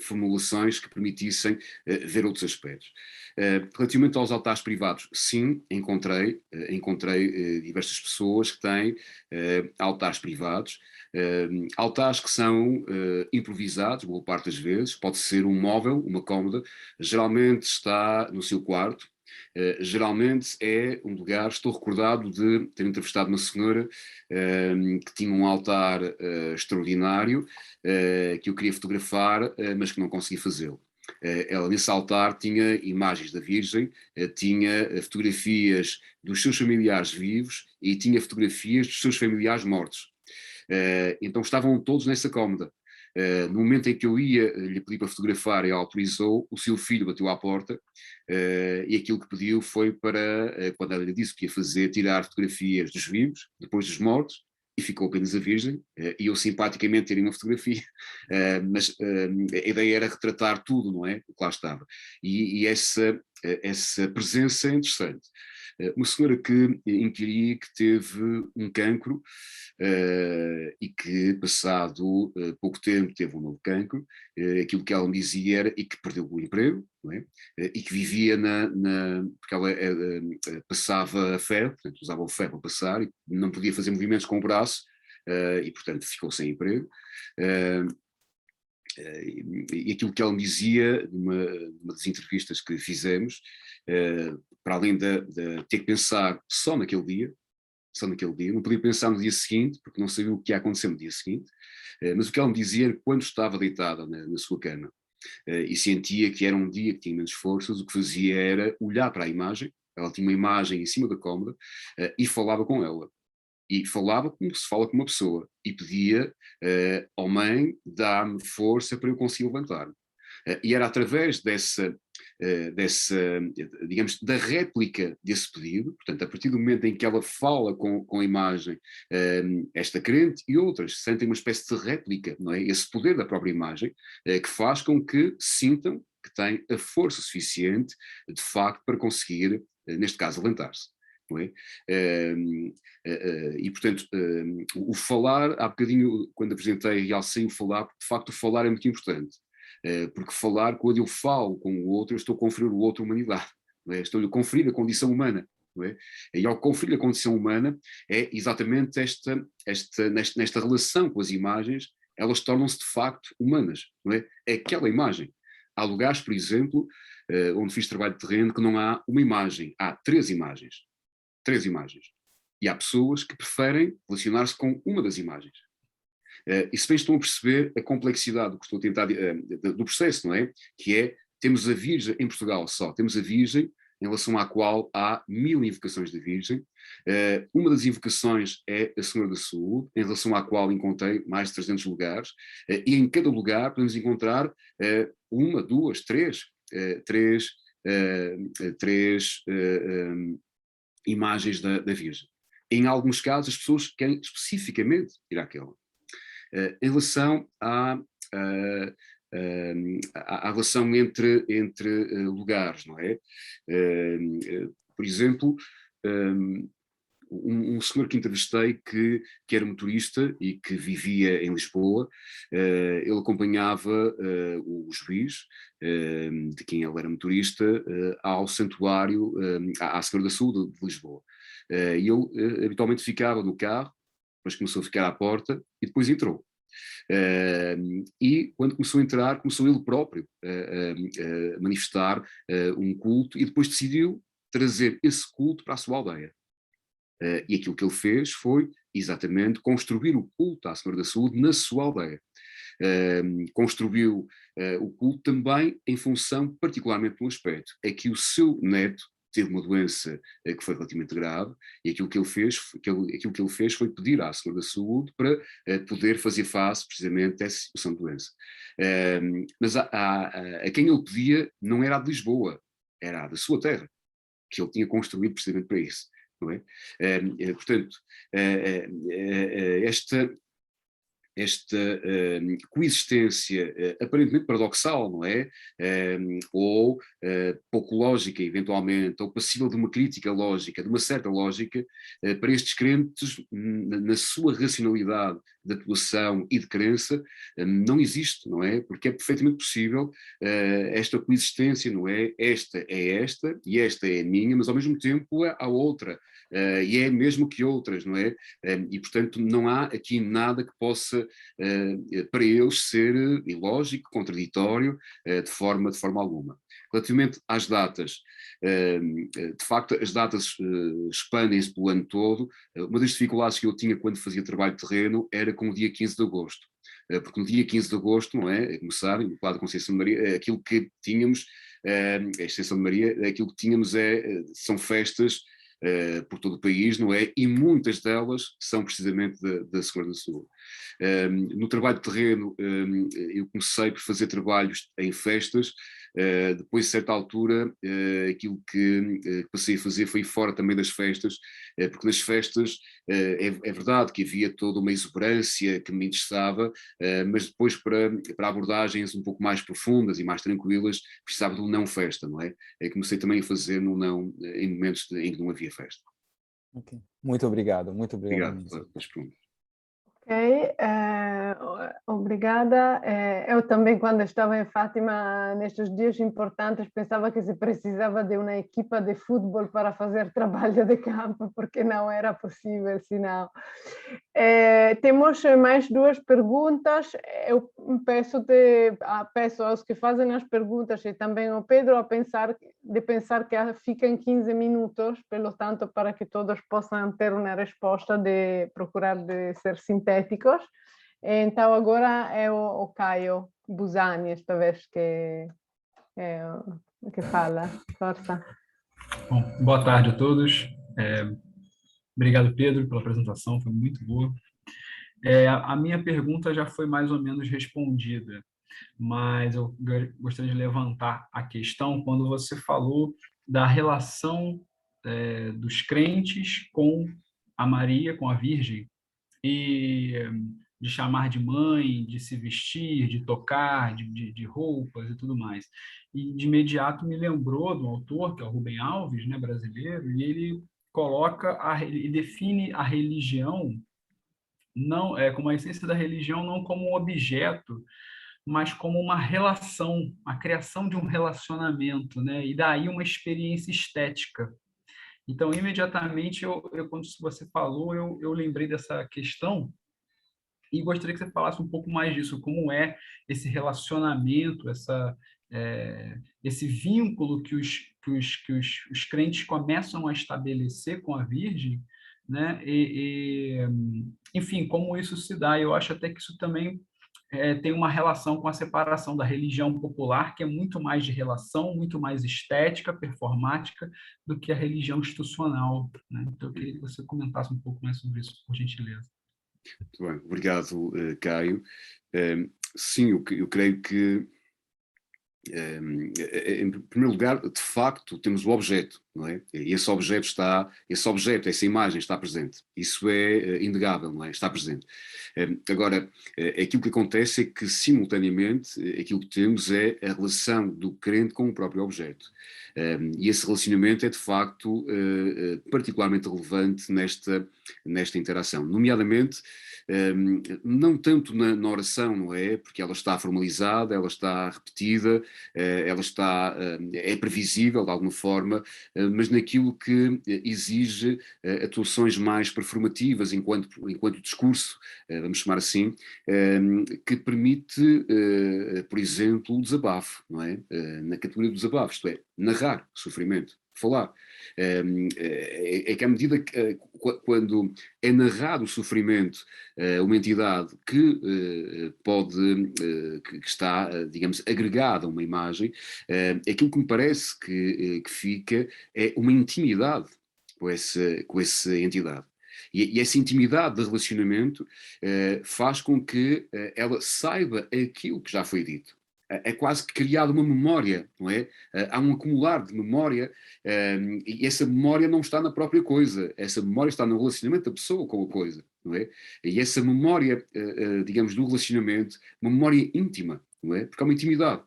formulações que permitissem ver outros aspectos. Relativamente aos altares privados, sim, encontrei diversas pessoas que têm altares privados, altares que são improvisados, boa parte das vezes, pode ser um móvel, uma cômoda, geralmente está no seu quarto, geralmente é um lugar, estou recordado de ter entrevistado uma senhora que tinha um altar extraordinário, que eu queria fotografar, mas que não consegui fazê-lo. Ela nesse altar tinha imagens da Virgem, tinha fotografias dos seus familiares vivos e tinha fotografias dos seus familiares mortos. Então estavam todos nessa cômoda. No momento em que eu lhe pedi para fotografar e ela autorizou, o seu filho bateu à porta e aquilo que pediu foi para, quando ela lhe disse o que ia fazer, tirar fotografias dos vivos, depois dos mortos, e ficou apenas a Virgem, e eu simpaticamente tirei uma fotografia, mas a ideia era retratar tudo, não é? O que lá estava. E essa presença é interessante. Uma senhora que inquiri que teve um cancro e que, passado pouco tempo, teve um novo cancro, aquilo que ela me dizia era, e que perdeu o emprego, não é? E que vivia porque ela passava a febre, portanto usava o febre para passar, e não podia fazer movimentos com o braço, e portanto ficou sem emprego. E aquilo que ela me dizia, numa das entrevistas que fizemos, para além de ter que pensar só naquele dia, não podia pensar no dia seguinte, porque não sabia o que ia acontecer no dia seguinte, mas o que ela me dizia era que quando estava deitada na sua cama e sentia que era um dia que tinha menos forças, o que fazia era olhar para a imagem, ela tinha uma imagem em cima da cômoda, e falava com ela. E falava como se fala com uma pessoa, e pedia ao mãe, dá-me força para eu conseguir levantar-me. E era através digamos, da réplica desse pedido, portanto, a partir do momento em que ela fala com a imagem, esta crente e outras sentem uma espécie de réplica, não é? Esse poder da própria imagem, que faz com que sintam que têm a força suficiente, de facto, para conseguir, neste caso, levantar-se. Não é? E, portanto, o falar, há bocadinho, quando apresentei, realcei o falar, porque de facto o falar é muito importante. Porque falar, quando eu falo com o outro, eu estou a conferir o outro humanidade, não é? Estou-lhe a conferir a condição humana. Não é? E ao conferir a condição humana, é exatamente nesta relação com as imagens, elas tornam-se de facto humanas. Não é? É aquela imagem. Há lugares, por exemplo, onde fiz trabalho de terreno, que não há uma imagem, há 3 imagens. 3 imagens. E há pessoas que preferem relacionar-se com uma das imagens. E se bem estão a perceber a complexidade do que estou a tentar, do processo, não é? Que é, temos a Virgem em Portugal só, temos a Virgem em relação à qual há 1000 invocações da Virgem. Uma das invocações é a Senhora da Saúde, em relação à qual encontrei mais de 300 lugares, e em cada lugar podemos encontrar uma, duas, três imagens da Virgem. Em alguns casos, as pessoas querem especificamente ir àquela. Em relação à relação entre lugares, não é? Por exemplo, um senhor que entrevistei que era motorista e que vivia em Lisboa, ele acompanhava o juiz, de quem ele era motorista, ao santuário, à Senhora da Saúde de Lisboa. E ele habitualmente ficava no carro, depois começou a ficar à porta e depois entrou. E quando começou a entrar, começou ele próprio a manifestar um culto e depois decidiu trazer esse culto para a sua aldeia. E aquilo que ele fez foi exatamente construir o culto à Senhora da Saúde na sua aldeia. Construiu o culto também em função, particularmente de um aspecto, é que o seu neto teve uma doença que foi relativamente grave, e aquilo que ele fez foi pedir à Senhora da Saúde para poder fazer face precisamente a essa situação de doença. Mas a quem ele pedia não era a de Lisboa, era a da sua terra, que ele tinha construído precisamente para isso. Não é? Portanto, esta coexistência aparentemente paradoxal, não é? Ou pouco lógica, eventualmente, ou passível de uma crítica lógica, de uma certa lógica, para estes crentes, na sua racionalidade de atuação e de crença, não existe, não é? Porque é perfeitamente possível esta coexistência, não é? Esta e esta é a minha, mas ao mesmo tempo há outra. E é mesmo que outras, não é? E, portanto, não há aqui nada que possa, para eles, ser ilógico, contraditório, de forma alguma. Relativamente às datas, de facto, as datas expandem-se pelo ano todo. Uma das dificuldades que eu tinha quando fazia trabalho de terreno era com o dia 15 de agosto. Porque no dia 15 de agosto, não é? Como sabem, no quadro de Conceição de Maria, aquilo que tínhamos, a Extensão de Maria, aquilo que tínhamos são festas por todo o país, não é? E muitas delas são precisamente da Senhora da Saúde. No trabalho de terreno, eu comecei por fazer trabalhos em festas. Depois, a certa altura, aquilo que passei a fazer foi fora também das festas, porque nas festas é verdade que havia toda uma exuberância que me interessava, mas depois para abordagens um pouco mais profundas e mais tranquilas, precisava de um não festa, não é? Comecei também a fazer no não, em momentos em que não havia festa. Okay. Muito obrigado Obrigado mesmo. pelas perguntas. Ok, obrigada. Eu também, quando estava em Fátima, nestes dias importantes, pensava que se precisava de uma equipa de futebol para fazer trabalho de campo, porque não era possível, senão. Temos mais duas perguntas. Eu peço aos que fazem as perguntas e também ao Pedro pensar que ficam 15 minutos, pelo tanto, para que todos possam ter uma resposta, de procurar de ser sintéticos. Então, agora é o Caio Busani, esta vez, que fala. Força. Bom, boa tarde a todos. Obrigado, Pedro, pela apresentação, foi muito boa. A minha pergunta já foi mais ou menos respondida, mas eu gostaria de levantar a questão quando você falou da relação dos crentes com a Maria, com a Virgem, e de chamar de mãe, de se vestir, de tocar, de roupas e tudo mais. E de imediato me lembrou do autor, que é o Rubem Alves, né, brasileiro, e ele e define a religião não como a essência da religião, não como um objeto, mas como uma relação, a criação de um relacionamento, né? E daí uma experiência estética. Então, imediatamente, quando você falou, eu lembrei dessa questão e gostaria que você falasse um pouco mais disso, como é esse relacionamento, esse vínculo que os crentes começam a estabelecer com a Virgem, né? Enfim, como isso se dá. Eu acho até que isso também tem uma relação com a separação da religião popular, que é muito mais de relação, muito mais estética, performática, do que a religião institucional, né? Então, eu queria que você comentasse um pouco mais sobre isso, por gentileza. Muito bem, obrigado, Caio. Sim, eu creio que, em primeiro lugar, de facto, temos o objeto, não é? Esse objeto, essa imagem está presente. Isso é inegável, não é? Está presente. Agora, aquilo que acontece é que, simultaneamente, aquilo que temos é a relação do crente com o próprio objeto. E esse relacionamento é, de facto, particularmente relevante nesta interação. Nomeadamente, não tanto na oração, não é? Porque ela está formalizada, ela está repetida, é previsível de alguma forma, mas naquilo que exige atuações mais performativas enquanto discurso, vamos chamar assim, que permite, por exemplo, o desabafo, não é? Na categoria do desabafo, isto é, narrar o sofrimento, falar. É que à medida que, quando é narrado o sofrimento, uma entidade que que está, digamos, agregada a uma imagem, aquilo que me parece que fica é uma intimidade com essa entidade. E essa intimidade de relacionamento faz com que ela saiba aquilo que já foi dito. É quase que criada uma memória, não é? Há um acumular de memória, e essa memória não está na própria coisa, essa memória está no relacionamento da pessoa com a coisa, não é? E essa memória, digamos, do relacionamento, uma memória íntima, não é? Porque há uma intimidade.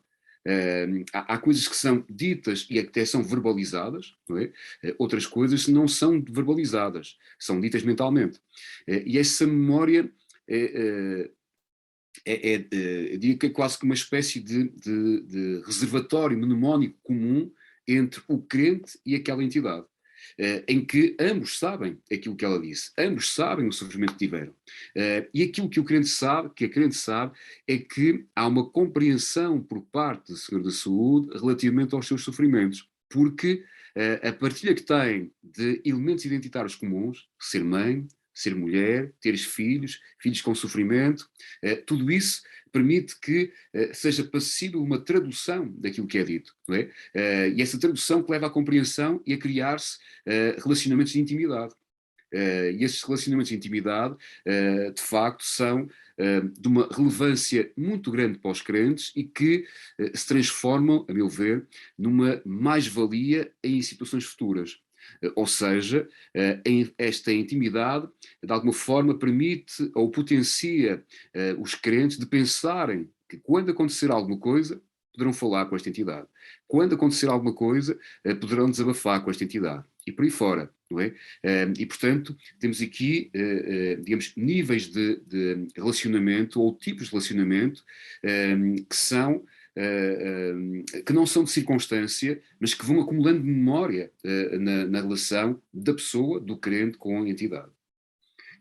Há coisas que são ditas e até são verbalizadas, não é? Outras coisas não são verbalizadas, são ditas mentalmente. E essa memória eu diria que é quase que uma espécie de reservatório mnemónico comum entre o crente e aquela entidade, em que ambos sabem aquilo que ela disse, ambos sabem o sofrimento que tiveram. E aquilo que o crente sabe, que a crente sabe, é que há uma compreensão por parte do Senhor da Saúde relativamente aos seus sofrimentos, porque a partilha que tem de elementos identitários comuns, ser mãe, ser mulher, teres filhos com sofrimento, tudo isso permite que seja passível uma tradução daquilo que é dito, não é? E essa tradução que leva à compreensão e a criar-se relacionamentos de intimidade. E esses relacionamentos de intimidade, de facto, são de uma relevância muito grande para os crentes e que se transformam, a meu ver, numa mais-valia em situações futuras. Ou seja, esta intimidade, de alguma forma, permite ou potencia os crentes de pensarem que quando acontecer alguma coisa, poderão falar com esta entidade. Quando acontecer alguma coisa, poderão desabafar com esta entidade. E por aí fora, não é? E, portanto, temos aqui, digamos, níveis de relacionamento ou tipos de relacionamento que são que não são de circunstância, mas que vão acumulando memória na relação da pessoa, do crente, com a entidade.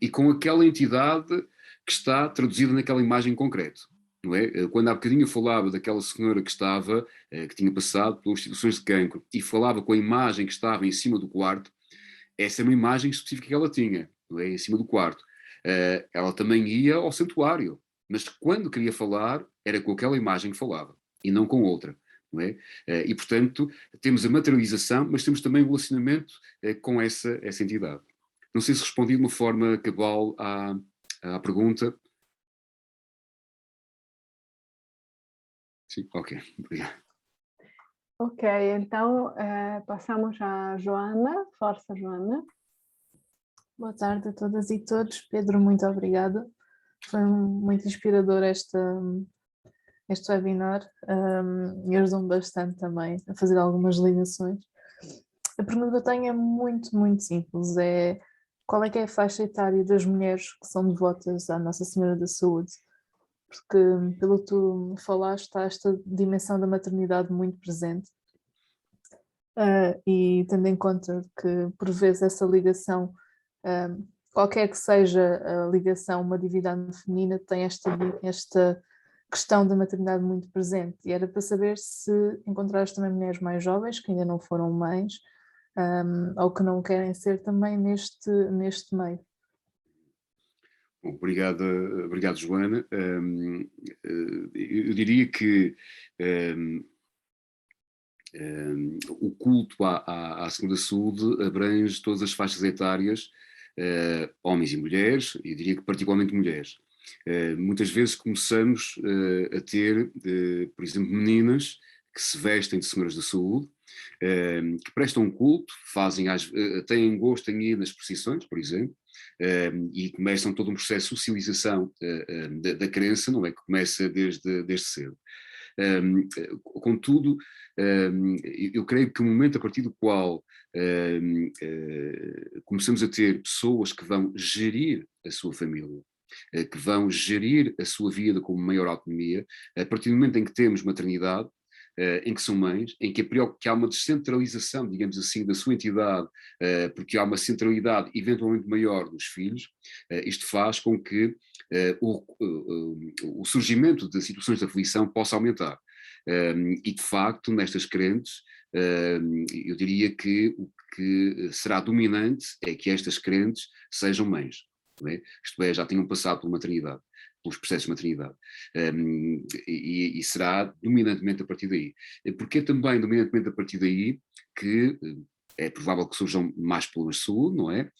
E com aquela entidade que está traduzida naquela imagem concreta. Não é? Quando há bocadinho eu falava daquela senhora que tinha passado pelas situações de cancro, e falava com a imagem que estava em cima do quarto, essa é uma imagem específica que ela tinha, não é? Em cima do quarto. Ela também ia ao santuário, mas quando queria falar, era com aquela imagem que falava, e não com outra. Não é? E, portanto, temos a materialização, mas temos também o relacionamento com essa entidade. Não sei se respondi de uma forma cabal à pergunta. Sim, ok, obrigado. Ok, então passamos a Joana. Força, Joana. Boa tarde a todas e todos. Pedro, muito obrigada. Foi muito inspirador este webinar e ajudou-me bastante também a fazer algumas ligações. A pergunta que eu tenho é muito, muito simples. Qual é que é a faixa etária das mulheres que são devotas à Nossa Senhora da Saúde? Porque, pelo que tu falaste, está esta dimensão da maternidade muito presente. E tendo em conta que, por vezes, essa ligação, qualquer que seja a ligação, uma divindade feminina, tem esta questão da maternidade muito presente. E era para saber se encontraste também mulheres mais jovens, que ainda não foram mães, ou que não querem ser também neste meio. Bom, obrigado, Joana. Eu diria que o culto à Senhora da Saúde abrange todas as faixas etárias, homens e mulheres, e diria que particularmente mulheres. Muitas vezes começamos a ter, por exemplo, meninas que se vestem de senhoras da saúde, que prestam culto, têm gosto em ir nas procissões, por exemplo, e começam todo um processo de socialização da crença, não é? Que começa desde cedo. Contudo, eu creio que o momento a partir do qual começamos a ter pessoas que vão gerir a sua família, que vão gerir a sua vida com maior autonomia, a partir do momento em que temos maternidade, em que são mães, em que há uma descentralização, digamos assim, da sua entidade, porque há uma centralidade eventualmente maior dos filhos, isto faz com que o surgimento de situações de aflição possa aumentar. E de facto, nestas crentes, eu diria que o que será dominante é que estas crentes sejam mães, não é? Isto é, já tenham passado pela maternidade, pelos processos de maternidade, e será dominantemente a partir daí. Porque é também dominantemente a partir daí que é provável que surjam mais problemas de saúde, não é?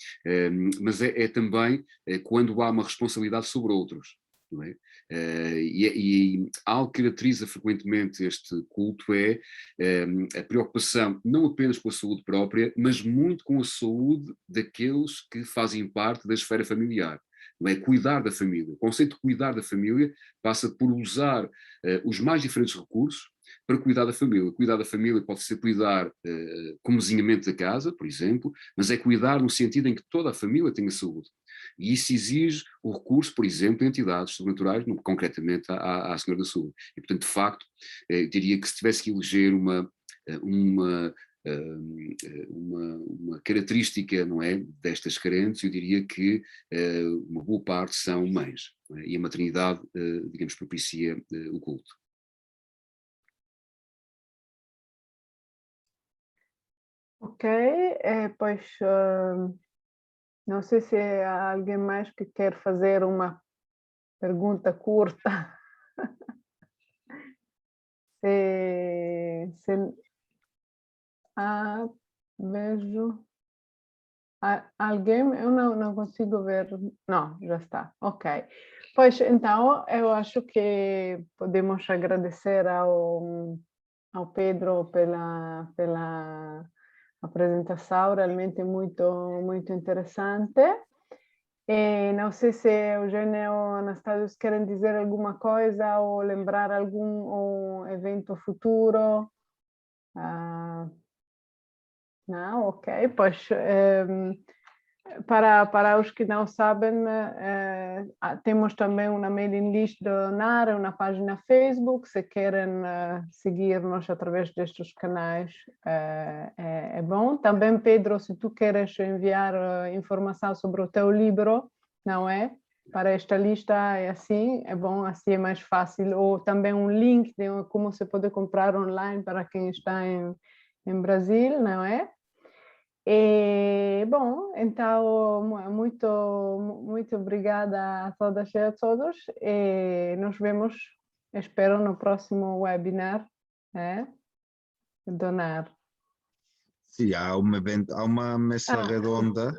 Mas é também quando há uma responsabilidade sobre outros, não é? E algo que caracteriza frequentemente este culto é a preocupação não apenas com a saúde própria, mas muito com a saúde daqueles que fazem parte da esfera familiar. Não é? Cuidar da família. O conceito de cuidar da família passa por usar os mais diferentes recursos para cuidar da família. Cuidar da família pode ser cuidar com mesinhamento da casa, por exemplo, mas é cuidar no sentido em que toda a família tenha saúde. E isso exige o recurso, por exemplo, de entidades sobrenaturais, concretamente à Senhora da Saúde. E, portanto, de facto, eu diria que se tivesse que eleger uma característica, não é, destas carentes, eu diria que uma boa parte são mães, não é? E a maternidade, digamos, propicia o culto. Ok, pois não sei se há alguém mais que quer fazer uma pergunta curta. Vejo alguém, eu não consigo ver, não, já está, ok. Pois então, eu acho que podemos agradecer ao Pedro pela apresentação, realmente muito interessante. E não sei se Eugênio ou Anastácio querem dizer alguma coisa ou lembrar algum evento futuro. Não, ok, pois para os que não sabem, temos também uma mailing list do NAR, uma página Facebook, se querem seguir-nos através destes canais, é bom. Também, Pedro, se tu queres enviar informação sobre o teu livro, não é? Para esta lista é assim, é bom, assim é mais fácil. Ou também um link de como se pode comprar online para quem está em Brasil, não é? E, bom, então, muito obrigada a todas e a todos e nos vemos, espero, no próximo webinar, do NAR. Sim, há uma mesa redonda.